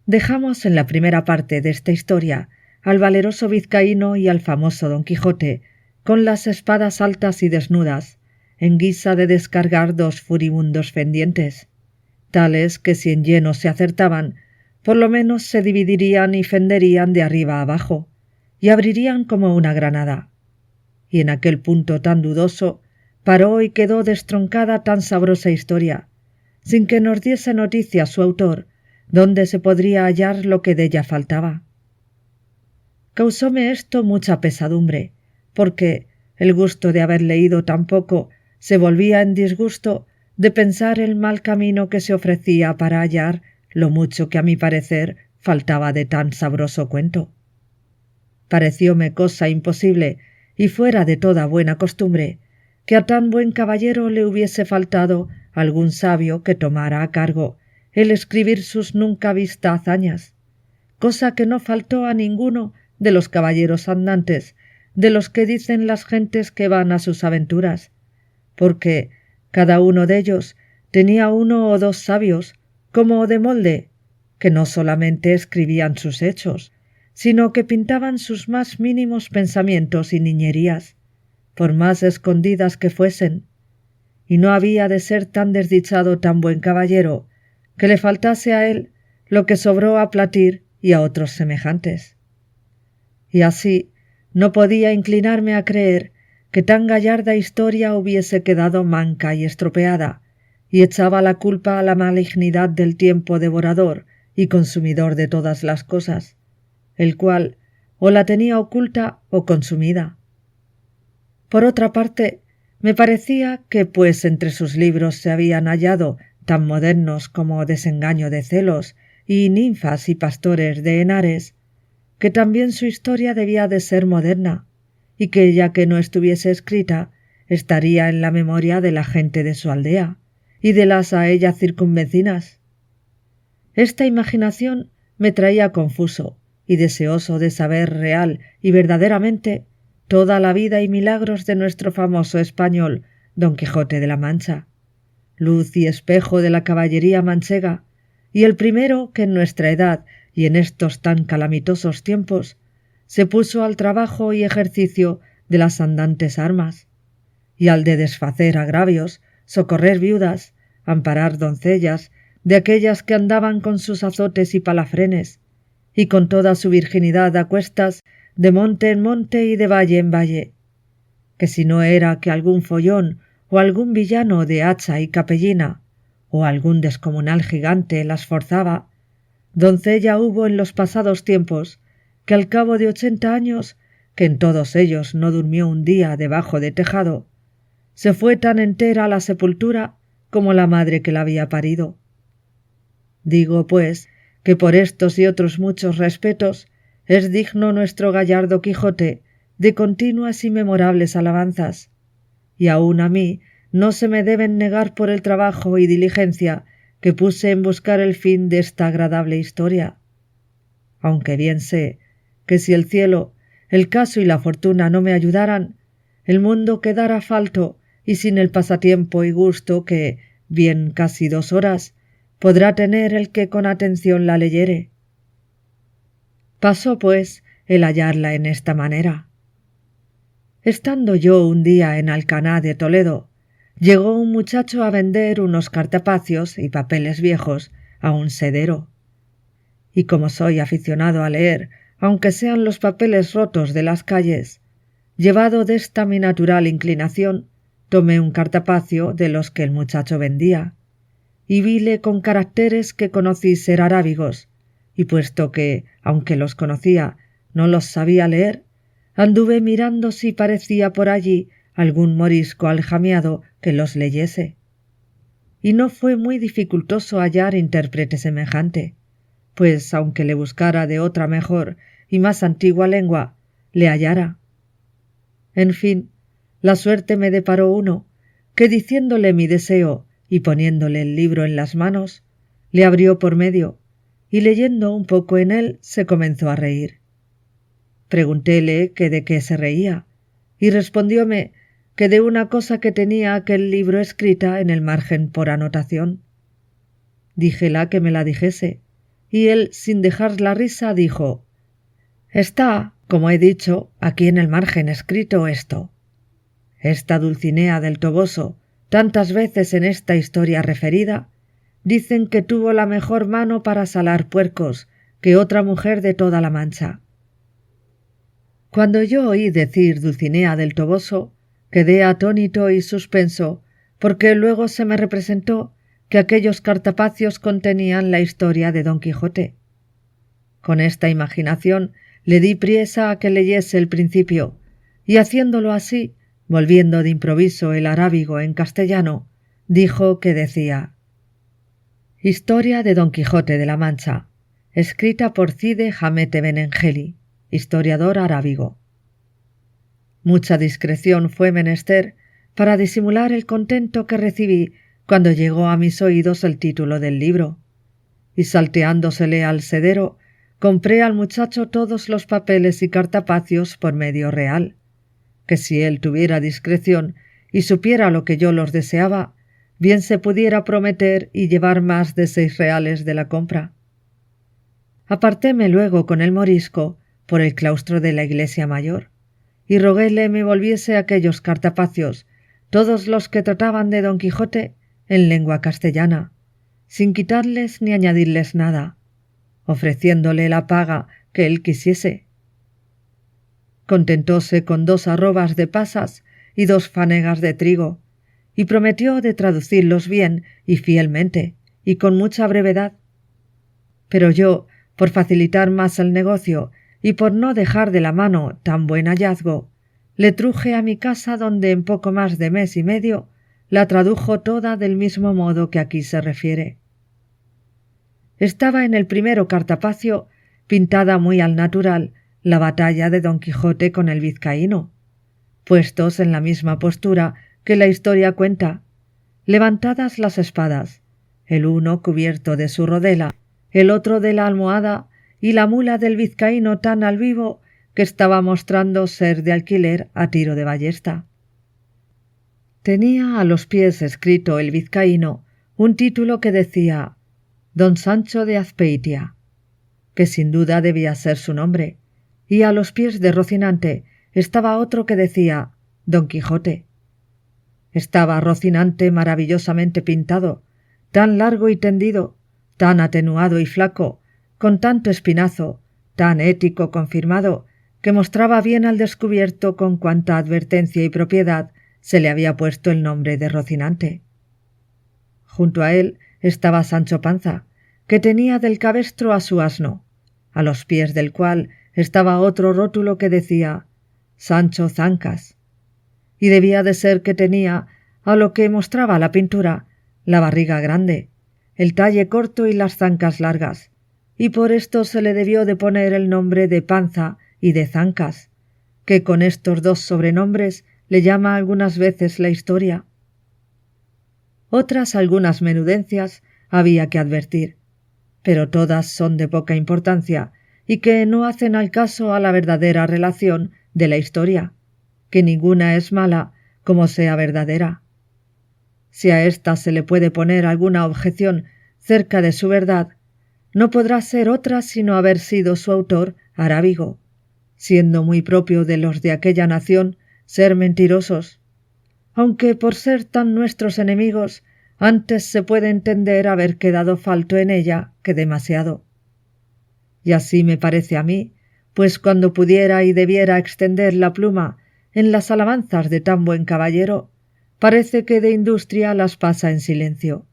Dejamos en la primera parte de esta historia al valeroso vizcaíno y al famoso Don Quijote con las espadas altas y desnudas, en guisa de descargar dos furibundos fendientes, tales que si en lleno se acertaban, por lo menos se dividirían y fenderían de arriba a abajo, y abrirían como una granada. Y en aquel punto tan dudoso paró y quedó destroncada tan sabrosa historia, sin que nos diese noticia su autor, donde se podría hallar lo que della faltaba. Causóme esto mucha pesadumbre, porque el gusto de haber leído tan poco se volvía en disgusto de pensar el mal camino que se ofrecía para hallar lo mucho que a mi parecer faltaba de tan sabroso cuento. Parecióme cosa imposible y fuera de toda buena costumbre que a tan buen caballero le hubiese faltado algún sabio que tomara a cargo el escribir sus nunca vistas hazañas, cosa que no faltó a ninguno de los caballeros andantes, de los que dicen las gentes que van a sus aventuras, porque cada uno de ellos tenía uno o dos sabios, como de molde, que no solamente escribían sus hechos, sino que pintaban sus más mínimos pensamientos y niñerías, por más escondidas que fuesen, y no había de ser tan desdichado tan buen caballero que le faltase a él lo que sobró a Platir y a otros semejantes. Y así no podía inclinarme a creer que tan gallarda historia hubiese quedado manca y estropeada, y echaba la culpa a la malignidad del tiempo devorador y consumidor de todas las cosas, el cual o la tenía oculta o consumida. Por otra parte, me parecía que, pues entre sus libros se habían hallado tan modernos como Desengaño de celos y Ninfas y pastores de Henares, que también su historia debía de ser moderna, y que ya que no estuviese escrita, estaría en la memoria de la gente de su aldea y de las a ella circunvecinas. Esta imaginación me traía confuso y deseoso de saber real y verdaderamente toda la vida y milagros de nuestro famoso español Don Quijote de la Mancha, luz y espejo de la caballería manchega, y el primero que en nuestra edad y en estos tan calamitosos tiempos se puso al trabajo y ejercicio de las andantes armas, y al de desfacer agravios, socorrer viudas, amparar doncellas, de aquellas que andaban con sus azotes y palafrenes, y con toda su virginidad a cuestas, de monte en monte y de valle en valle, que si no era que algún follón o algún villano de hacha y capellina, o algún descomunal gigante las forzaba, doncella hubo en los pasados tiempos que al cabo de 80 años, que en todos ellos no durmió un día debajo de tejado, se fue tan entera a la sepultura como la madre que la había parido. Digo, pues, que por estos y otros muchos respetos es digno nuestro gallardo Quijote de continuas y memorables alabanzas, y aun a mí no se me deben negar por el trabajo y diligencia que puse en buscar el fin de esta agradable historia, aunque bien sé que si el cielo, el caso y la fortuna no me ayudaran, el mundo quedara falto y sin el pasatiempo y gusto que, bien casi 2 horas, podrá tener el que con atención la leyere. Pasó, pues, el hallarla en esta manera. Estando yo un día en Alcaná de Toledo, llegó un muchacho a vender unos cartapacios y papeles viejos a un sedero. Y como soy aficionado a leer, aunque sean los papeles rotos de las calles, llevado de esta mi natural inclinación, tomé un cartapacio de los que el muchacho vendía, y vile con caracteres que conocí ser arábigos, y puesto que, aunque los conocía, no los sabía leer, anduve mirando si parecía por allí algún morisco aljamiado que los leyese. Y no fue muy dificultoso hallar intérprete semejante, pues aunque le buscara de otra mejor y más antigua lengua, le hallara. En fin, la suerte me deparó uno, que diciéndole mi deseo y poniéndole el libro en las manos, le abrió por medio, y leyendo un poco en él se comenzó a reír. Preguntéle que de qué se reía, y respondióme que de una cosa que tenía aquel libro escrita en el margen por anotación. Díjela que me la dijese, y él, sin dejar la risa, dijo: «Está, como he dicho, aquí en el margen escrito esto. Esta Dulcinea del Toboso, tantas veces en esta historia referida, dicen que tuvo la mejor mano para salar puercos que otra mujer de toda la Mancha». Cuando yo oí decir Dulcinea del Toboso, quedé atónito y suspenso, porque luego se me representó que aquellos cartapacios contenían la historia de Don Quijote. Con esta imaginación le di priesa a que leyese el principio, y haciéndolo así, volviendo de improviso el arábigo en castellano, dijo que decía: «Historia de Don Quijote de la Mancha, escrita por Cide Hamete Benengeli, historiador arábigo». Mucha discreción fue menester para disimular el contento que recibí cuando llegó a mis oídos el título del libro, y salteándosele al sedero, compré al muchacho todos los papeles y cartapacios por medio real, que si él tuviera discreción y supiera lo que yo los deseaba, bien se pudiera prometer y llevar más de 6 reales de la compra. Apartéme luego con el morisco por el claustro de la iglesia mayor, y roguéle me volviese aquellos cartapacios, todos los que trataban de Don Quijote, en lengua castellana, sin quitarles ni añadirles nada, ofreciéndole la paga que él quisiese. Contentóse con 2 arrobas de pasas y 2 fanegas de trigo, y prometió de traducirlos bien y fielmente, y con mucha brevedad. Pero yo, por facilitar más el negocio y por no dejar de la mano tan buen hallazgo, le truje a mi casa, donde en poco más de mes y medio la tradujo toda del mismo modo que aquí se refiere. Estaba en el primero cartapacio, pintada muy al natural, la batalla de Don Quijote con el vizcaíno, puestos en la misma postura que la historia cuenta, levantadas las espadas, el uno cubierto de su rodela, el otro de la almohada, y la mula del vizcaíno tan al vivo que estaba mostrando ser de alquiler a tiro de ballesta. Tenía a los pies escrito el vizcaíno un título que decía Don Sancho de Azpeitia, que sin duda debía ser su nombre, y a los pies de Rocinante estaba otro que decía Don Quijote. Estaba Rocinante maravillosamente pintado, tan largo y tendido, tan atenuado y flaco, con tanto espinazo, tan ético confirmado, que mostraba bien al descubierto con cuánta advertencia y propiedad se le había puesto el nombre de Rocinante. Junto a él estaba Sancho Panza, que tenía del cabestro a su asno, a los pies del cual estaba otro rótulo que decía Sancho Zancas, y debía de ser que tenía, a lo que mostraba la pintura, la barriga grande, el talle corto y las zancas largas, y por esto se le debió de poner el nombre de Panza y de Zancas, que con estos 2 sobrenombres le llama algunas veces la historia. Otras algunas menudencias había que advertir, pero todas son de poca importancia y que no hacen al caso a la verdadera relación de la historia, que ninguna es mala como sea verdadera. Si a ésta se le puede poner alguna objeción cerca de su verdad, no podrá ser otra sino haber sido su autor arábigo, siendo muy propio de los de aquella nación ser mentirosos, aunque por ser tan nuestros enemigos antes se puede entender haber quedado falto en ella que demasiado. Y así me parece a mí, pues cuando pudiera y debiera extender la pluma en las alabanzas de tan buen caballero, parece que de industria las pasa en silencio.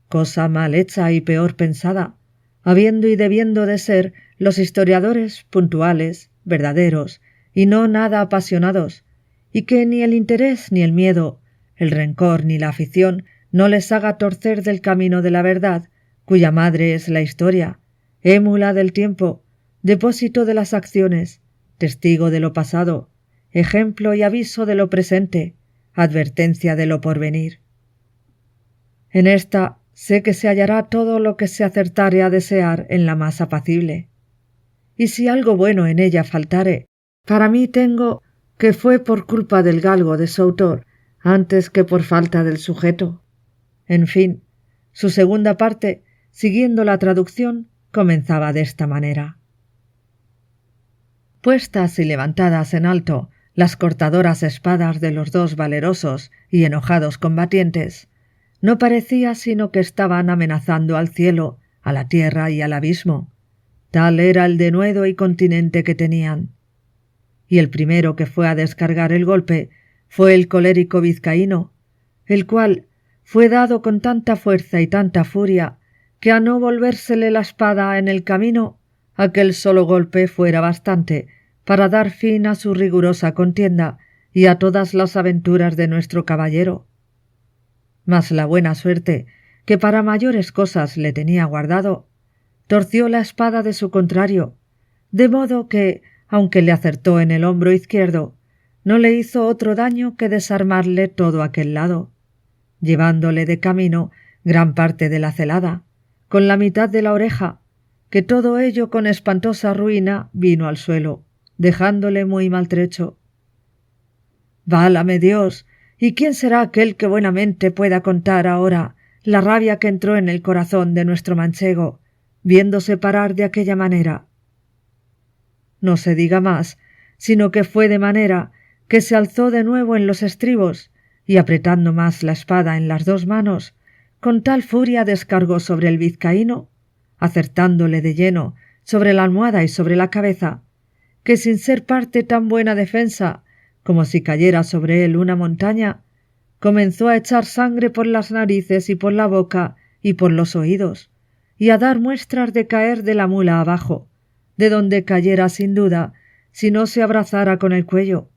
Cosa mal hecha y peor pensada, habiendo y debiendo de ser los historiadores puntuales, verdaderos, y no nada apasionados, y que ni el interés ni el miedo, el rencor ni la afición no les haga torcer del camino de la verdad, cuya madre es la historia, émula del tiempo, depósito de las acciones, testigo de lo pasado, ejemplo y aviso de lo presente, advertencia de lo porvenir. En esta sé que se hallará todo lo que se acertare a desear en la más apacible. y si algo bueno en ella faltare, para mí tengo que fue por culpa del galgo de su autor, antes que por falta del sujeto. En fin, su segunda parte, siguiendo la traducción, comenzaba de esta manera. Puestas y levantadas en alto las cortadoras espadas de los dos valerosos y enojados combatientes, no parecía sino que estaban amenazando al cielo, a la tierra y al abismo. Tal era el denuedo y continente que tenían. Y el primero que fue a descargar el golpe fue el colérico vizcaíno, el cual fue dado con tanta fuerza y tanta furia que a no volvérsele la espada en el camino, aquel solo golpe fuera bastante para dar fin a su rigurosa contienda y a todas las aventuras de nuestro caballero. Mas la buena suerte, que para mayores cosas le tenía guardado, torció la espada de su contrario, de modo que, aunque le acertó en el hombro izquierdo, no le hizo otro daño que desarmarle todo aquel lado, llevándole de camino gran parte de la celada, con la mitad de la oreja, que todo ello con espantosa ruina vino al suelo, dejándole muy maltrecho. ¡Válame Dios! ¿Y quién será aquel que buenamente pueda contar ahora la rabia que entró en el corazón de nuestro manchego, viéndose parar de aquella manera? No se diga más, sino que fue de manera que se alzó de nuevo en los estribos y apretando más la espada en las dos manos, con tal furia descargó sobre el vizcaíno, acertándole de lleno sobre la almohada y sobre la cabeza, que sin ser parte tan buena defensa como si cayera sobre él una montaña, comenzó a echar sangre por las narices y por la boca y por los oídos, y a dar muestras de caer de la mula abajo, de donde cayera sin duda si no se abrazara con el cuello.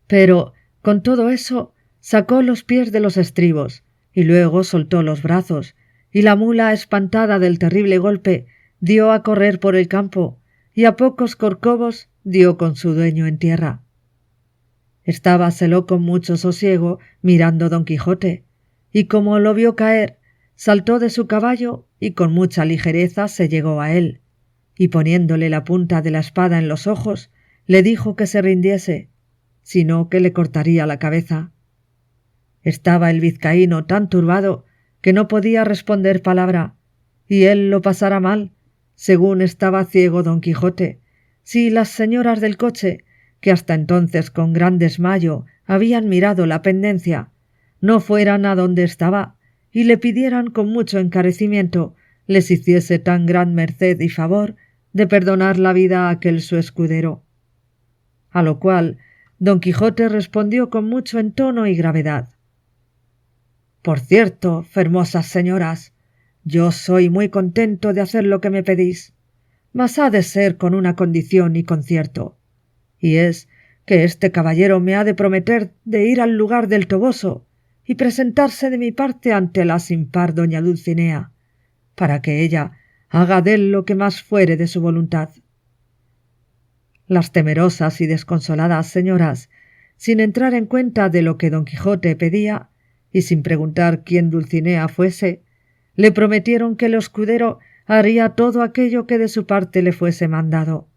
Pero, con todo eso, sacó los pies de los estribos, y luego soltó los brazos, y la mula, espantada del terrible golpe, dio a correr por el campo, y a pocos corcovos dio con su dueño en tierra. Estábaselo con mucho sosiego mirando don Quijote, y como lo vio caer, saltó de su caballo y con mucha ligereza se llegó a él, y poniéndole la punta de la espada en los ojos, le dijo que se rindiese, sino que le cortaría la cabeza. Estaba el vizcaíno tan turbado que no podía responder palabra, y él lo pasara mal, según estaba ciego don Quijote, si las señoras del coche, que hasta entonces con gran desmayo habían mirado la pendencia, no fueran a donde estaba y le pidieran con mucho encarecimiento les hiciese tan gran merced y favor de perdonar la vida a aquel su escudero. A lo cual don Quijote respondió con mucho entono y gravedad: «Por cierto, fermosas señoras, yo soy muy contento de hacer lo que me pedís, mas ha de ser con una condición y concierto, y es que este caballero me ha de prometer de ir al lugar del Toboso y presentarse de mi parte ante la sin par doña Dulcinea, para que ella haga dél lo que más fuere de su voluntad». Las temerosas y desconsoladas señoras, sin entrar en cuenta de lo que don Quijote pedía, y sin preguntar quién Dulcinea fuese, le prometieron que el escudero haría todo aquello que de su parte le fuese mandado.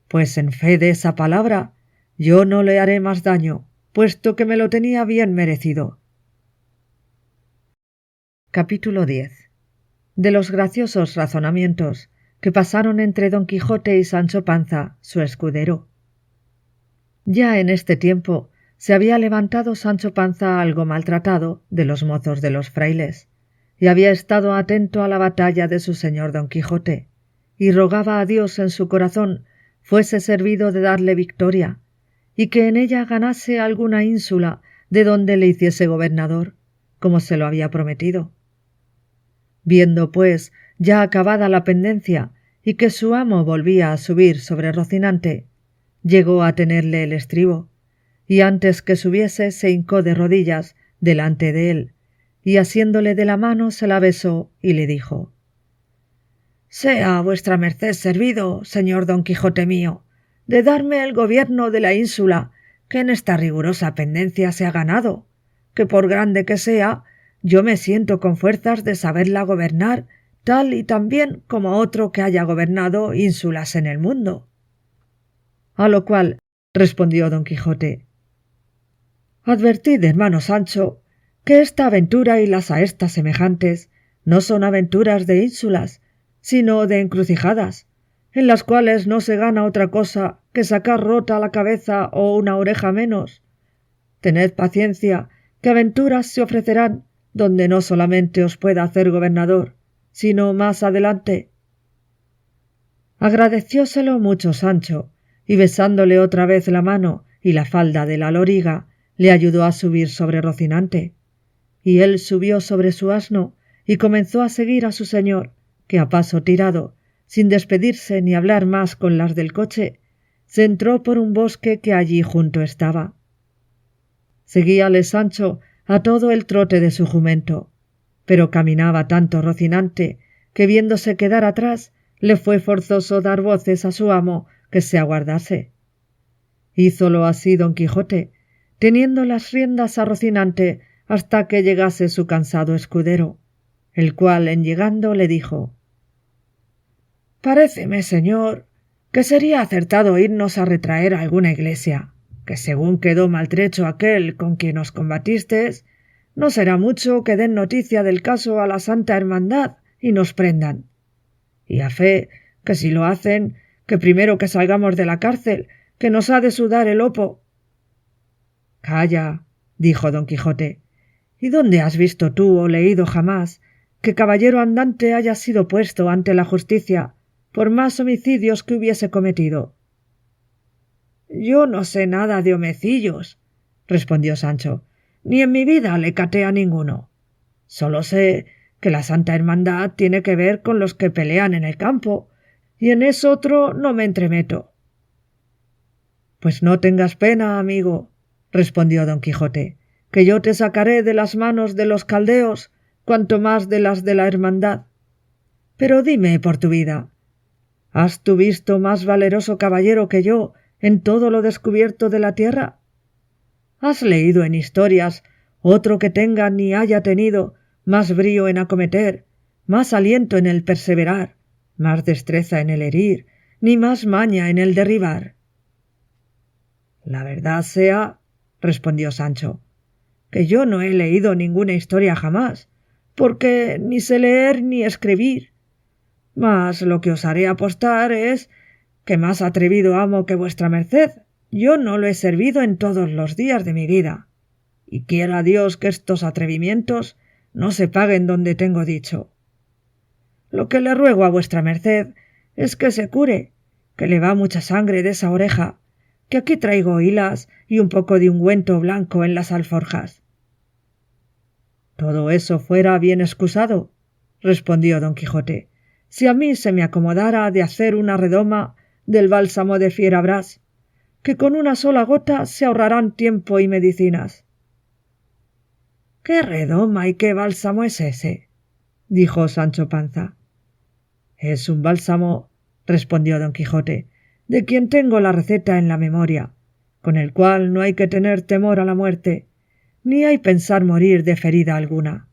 «Pues en fe de esa palabra, yo no le haré más daño, puesto que me lo tenía bien merecido». Capítulo 10. De los graciosos razonamientos que pasaron entre don Quijote y Sancho Panza, su escudero. Ya en este tiempo se había levantado Sancho Panza algo maltratado de los mozos de los frailes, y había estado atento a la batalla de su señor don Quijote, y rogaba a Dios en su corazón fuese servido de darle victoria, y que en ella ganase alguna ínsula de donde le hiciese gobernador, como se lo había prometido. Viendo, pues, ya acabada la pendencia, y que su amo volvía a subir sobre Rocinante, llegó a tenerle el estribo, y antes que subiese se hincó de rodillas delante de él, y asiéndole de la mano se la besó y le dijo: «Sea vuestra merced servido, señor don Quijote mío, de darme el gobierno de la ínsula que en esta rigurosa pendencia se ha ganado, que por grande que sea, yo me siento con fuerzas de saberla gobernar tal y tan bien como otro que haya gobernado ínsulas en el mundo. A lo cual respondió don Quijote: Advertid, hermano Sancho, que esta aventura y las a éstas semejantes no son aventuras de ínsulas, sino de encrucijadas, en las cuales no se gana otra cosa que sacar rota la cabeza o una oreja menos. Tened paciencia, que aventuras se ofrecerán donde no solamente os pueda hacer gobernador, sino más adelante. Agradecióselo mucho Sancho, y besándole otra vez la mano y la falda de la loriga, le ayudó a subir sobre Rocinante. Y él subió sobre su asno y comenzó a seguir a su señor, que a paso tirado, sin despedirse ni hablar más con las del coche, se entró por un bosque que allí junto estaba. Seguíale Sancho a todo el trote de su jumento, pero caminaba tanto Rocinante que viéndose quedar atrás, le fue forzoso dar voces a su amo que se aguardase. Hízolo así don Quijote, teniendo las riendas a Rocinante hasta que llegase su cansado escudero, el cual en llegando le dijo: Paréceme, señor, que sería acertado irnos a retraer a alguna iglesia, que según quedó maltrecho aquel con quien os combatistes, no será mucho que den noticia del caso a la Santa Hermandad y nos prendan. Y a fe que si lo hacen, que primero que salgamos de la cárcel, que nos ha de sudar el hopo. Calla, dijo don Quijote, ¿y dónde has visto tú o leído jamás que caballero andante haya sido puesto ante la justicia por más homicidios que hubiese cometido? Yo no sé nada de homecillos, respondió Sancho, ni en mi vida le caté a ninguno. Solo sé que la Santa Hermandad tiene que ver con los que pelean en el campo, y en eso otro no me entremeto. Pues no tengas pena, amigo, respondió don Quijote, que yo te sacaré de las manos de los caldeos, cuanto más de las de la Hermandad. Pero dime por tu vida, ¿has tú visto más valeroso caballero que yo en todo lo descubierto de la tierra? ¿Has leído en historias otro que tenga ni haya tenido más brío en acometer, más aliento en el perseverar, más destreza en el herir, ni más maña en el derribar? La verdad sea, respondió Sancho, que yo no he leído ninguna historia jamás, porque ni sé leer ni escribir. Mas lo que os haré apostar es que más atrevido amo que vuestra merced yo no lo he servido en todos los días de mi vida, y quiera Dios que estos atrevimientos no se paguen donde tengo dicho. Lo que le ruego a vuestra merced es que se cure, que le va mucha sangre de esa oreja, que aquí traigo hilas y un poco de ungüento blanco en las alforjas. Todo eso fuera bien excusado, respondió don Quijote, si a mí se me acomodara de hacer una redoma del bálsamo de Fierabrás, que con una sola gota se ahorrarán tiempo y medicinas. ¿Qué redoma y qué bálsamo es ese?, dijo Sancho Panza. Es un bálsamo, respondió don Quijote, de quien tengo la receta en la memoria, con el cual no hay que tener temor a la muerte, ni hay pensar morir de ferida alguna.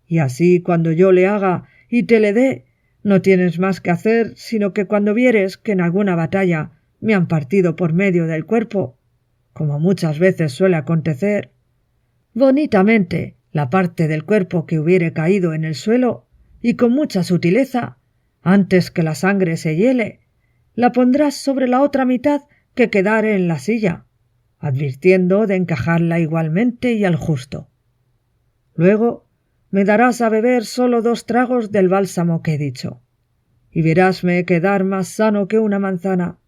Y así cuando yo le haga y te le dé, no tienes más que hacer sino que cuando vieres que en alguna batalla me han partido por medio del cuerpo, como muchas veces suele acontecer, bonitamente la parte del cuerpo que hubiere caído en el suelo, y con mucha sutileza, antes que la sangre se hiele, la pondrás sobre la otra mitad que quedare en la silla, advirtiendo de encajarla igualmente y al justo. Luego me darás a beber solo 2 tragos del bálsamo que he dicho, y verásme quedar más sano que una manzana.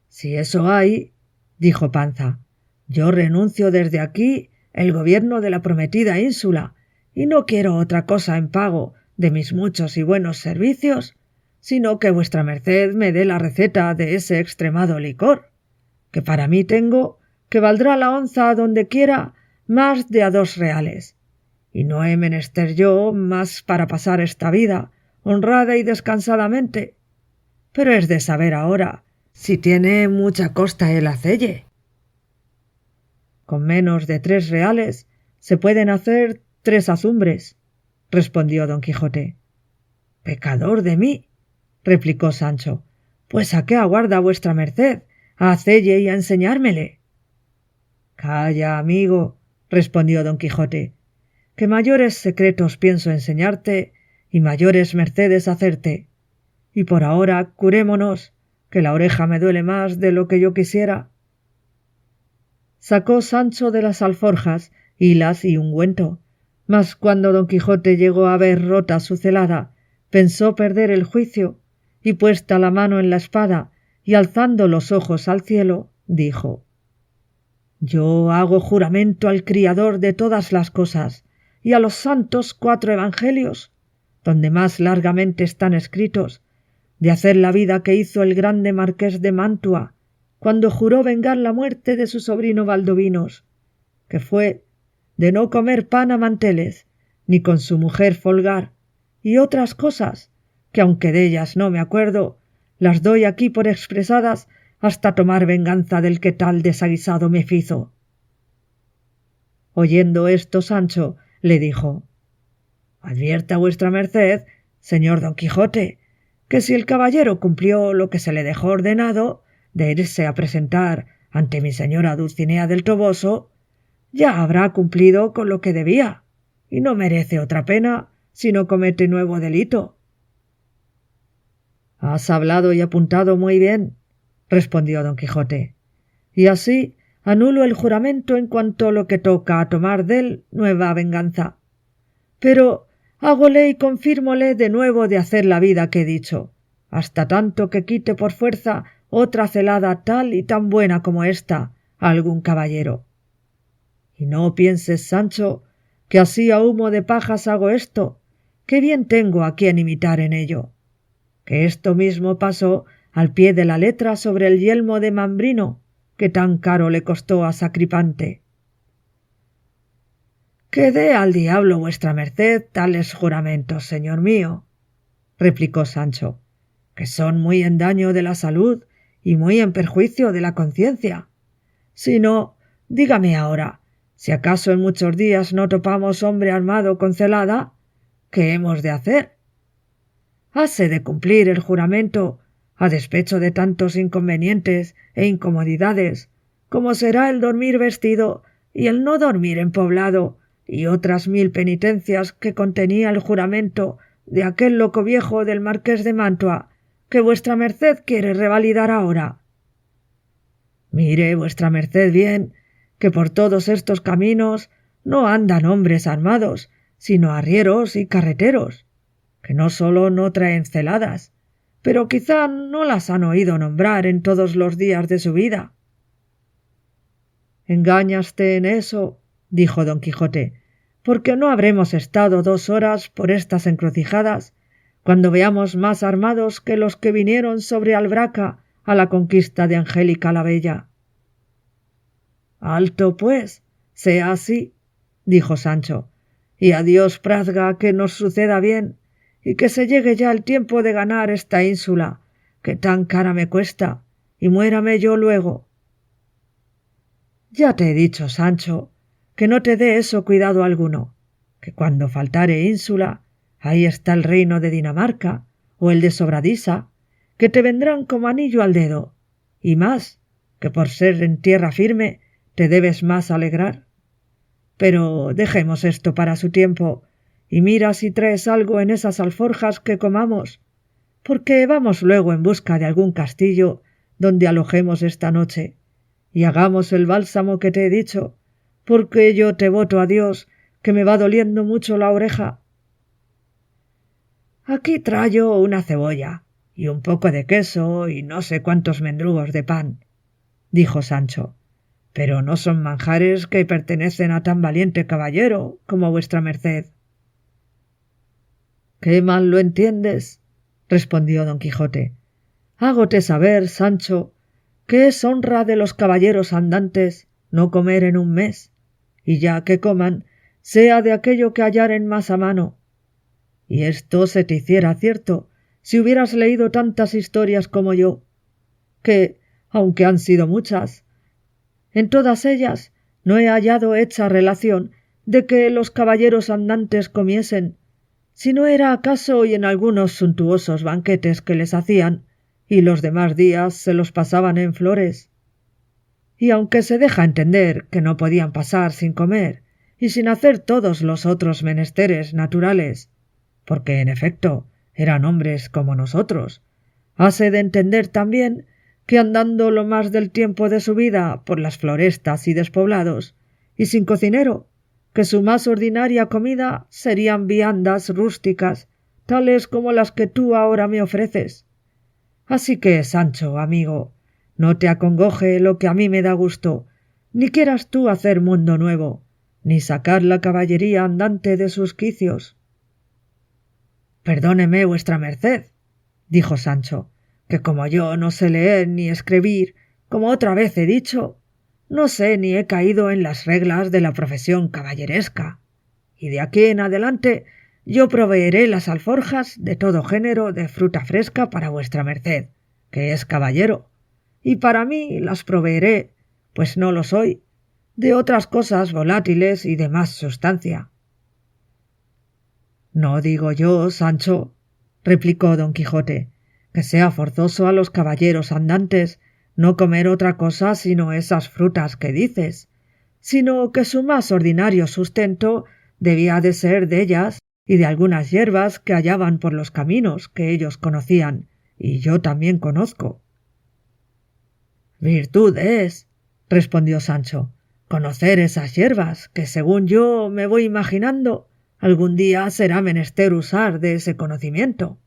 Si eso hay, dijo Panza, yo renuncio desde aquí el gobierno de la prometida ínsula, y no quiero otra cosa en pago de mis muchos y buenos servicios, sino que vuestra merced me dé la receta de ese extremado licor, que para mí tengo que valdrá la onza donde quiera más de a 2 reales, y no he menester yo más para pasar esta vida honrada y descansadamente, pero es de saber ahora si tiene mucha costa el hacelle. Con menos de 3 reales se pueden hacer 3 azumbres, respondió don Quijote. —¿Pecador de mí? —replicó Sancho—, pues ¿a qué aguarda vuestra merced? A hacelle y a enseñármele. —Calla, amigo —respondió don Quijote—, que mayores secretos pienso enseñarte y mayores mercedes hacerte. Y por ahora curémonos, que la oreja me duele más de lo que yo quisiera. Sacó Sancho de las alforjas hilas y ungüento, mas cuando don Quijote llegó a ver rota su celada, pensó perder el juicio, y puesta la mano en la espada y alzando los ojos al cielo, dijo: Yo hago juramento al Criador de todas las cosas y a los santos 4 evangelios, donde más largamente están escritos, de hacer la vida que hizo el grande marqués de Mantua, cuando juró vengar la muerte de su sobrino Valdovinos, que fue de no comer pan a manteles, ni con su mujer folgar, y otras cosas, que aunque de ellas no me acuerdo, las doy aquí por expresadas hasta tomar venganza del que tal desaguisado me fizo. Oyendo esto, Sancho le dijo: Advierta vuestra merced, señor don Quijote, que si el caballero cumplió lo que se le dejó ordenado, de irse a presentar ante mi señora Dulcinea del Toboso, ya habrá cumplido con lo que debía, y no merece otra pena si no comete nuevo delito. Has hablado y apuntado muy bien, respondió don Quijote, y así anulo el juramento en cuanto lo que toca a tomar dél nueva venganza. Pero hágole y confírmole de nuevo de hacer la vida que he dicho, hasta tanto que quite por fuerza otra celada tal y tan buena como ésta a algún caballero. Y no pienses, Sancho, que así a humo de pajas hago esto, que bien tengo a quien imitar en ello, que esto mismo pasó al pie de la letra sobre el yelmo de Mambrino, que tan caro le costó a Sacripante. —Que dé al diablo vuestra merced tales juramentos, señor mío —replicó Sancho—, que son muy en daño de la salud y muy en perjuicio de la conciencia. Si no, dígame ahora, si acaso en muchos días no topamos hombre armado con celada, ¿qué hemos de hacer? Hase de cumplir el juramento, a despecho de tantos inconvenientes e incomodidades, como será el dormir vestido y el no dormir en poblado, y otras 1000 penitencias que contenía el juramento de aquel loco viejo del marqués de Mantua, que vuestra merced quiere revalidar ahora. Mire vuestra merced bien, que por todos estos caminos no andan hombres armados, sino arrieros y carreteros, que no sólo no traen celadas, pero quizá no las han oído nombrar en todos los días de su vida. Engáñaste en eso, dijo don Quijote, porque no habremos estado 2 horas por estas encrucijadas, cuando veamos más armados que los que vinieron sobre Albraca a la conquista de Angélica la Bella. Alto, pues, sea así, dijo Sancho, y a Dios prazga que nos suceda bien, y que se llegue ya el tiempo de ganar esta ínsula, que tan cara me cuesta, y muérame yo luego. Ya te he dicho, Sancho, que no te dé eso cuidado alguno, que cuando faltare ínsula, ahí está el reino de Dinamarca, o el de Sobradisa, que te vendrán como anillo al dedo, y más, que por ser en tierra firme, te debes más alegrar. Pero dejemos esto para su tiempo, y mira si traes algo en esas alforjas que comamos, porque vamos luego en busca de algún castillo donde alojemos esta noche, y hagamos el bálsamo que te he dicho, porque yo te voto a Dios que me va doliendo mucho la oreja. Aquí traigo una cebolla, y un poco de queso, y no sé cuántos mendrugos de pan, dijo Sancho, pero no son manjares que pertenecen a tan valiente caballero como vuestra merced. —¿Qué mal lo entiendes? —respondió don Quijote—. Hágote saber, Sancho, que es honra de los caballeros andantes no comer en un mes, y ya que coman, sea de aquello que hallaren más a mano. Y esto se te hiciera cierto si hubieras leído tantas historias como yo, que, aunque han sido muchas, en todas ellas no he hallado hecha relación de que los caballeros andantes comiesen, si no era acaso y en algunos suntuosos banquetes que les hacían, y los demás días se los pasaban en flores. Y aunque se deja entender que no podían pasar sin comer y sin hacer todos los otros menesteres naturales, porque en efecto eran hombres como nosotros, hase de entender también que andando lo más del tiempo de su vida por las florestas y despoblados, y sin cocinero, que su más ordinaria comida serían viandas rústicas, tales como las que tú ahora me ofreces. Así que, Sancho, amigo, no te acongoje lo que a mí me da gusto, ni quieras tú hacer mundo nuevo, ni sacar la caballería andante de sus quicios. Perdóneme vuestra merced, dijo Sancho, que como yo no sé leer ni escribir, como otra vez he dicho, no sé ni he caído en las reglas de la profesión caballeresca, y de aquí en adelante yo proveeré las alforjas de todo género de fruta fresca para vuestra merced, que es caballero, y para mí las proveeré, pues no lo soy, de otras cosas volátiles y de más sustancia. No digo yo, Sancho, replicó don Quijote, que sea forzoso a los caballeros andantes no comer otra cosa sino esas frutas que dices, sino que su más ordinario sustento debía de ser de ellas y de algunas hierbas que hallaban por los caminos que ellos conocían, y yo también conozco. Virtud es, respondió Sancho, conocer esas hierbas, que según yo me voy imaginando, algún día será menester usar de ese conocimiento.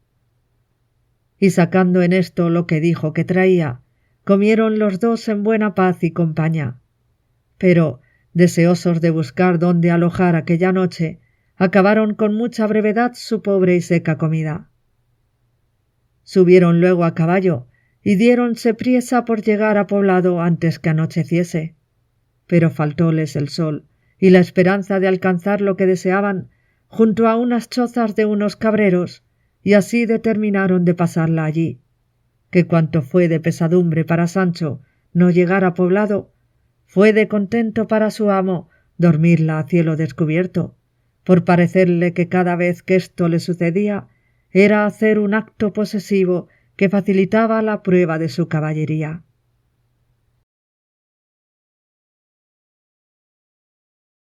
Y sacando en esto lo que dijo que traía, comieron los dos en buena paz y compañía. Pero, deseosos de buscar dónde alojar aquella noche, acabaron con mucha brevedad su pobre y seca comida. Subieron luego a caballo y diéronse priesa por llegar a poblado antes que anocheciese. Pero faltóles el sol y la esperanza de alcanzar lo que deseaban junto a unas chozas de unos cabreros, y así determinaron de pasarla allí, que cuanto fue de pesadumbre para Sancho no llegar a poblado, fue de contento para su amo dormirla a cielo descubierto, por parecerle que cada vez que esto le sucedía era hacer un acto posesivo que facilitaba la prueba de su caballería.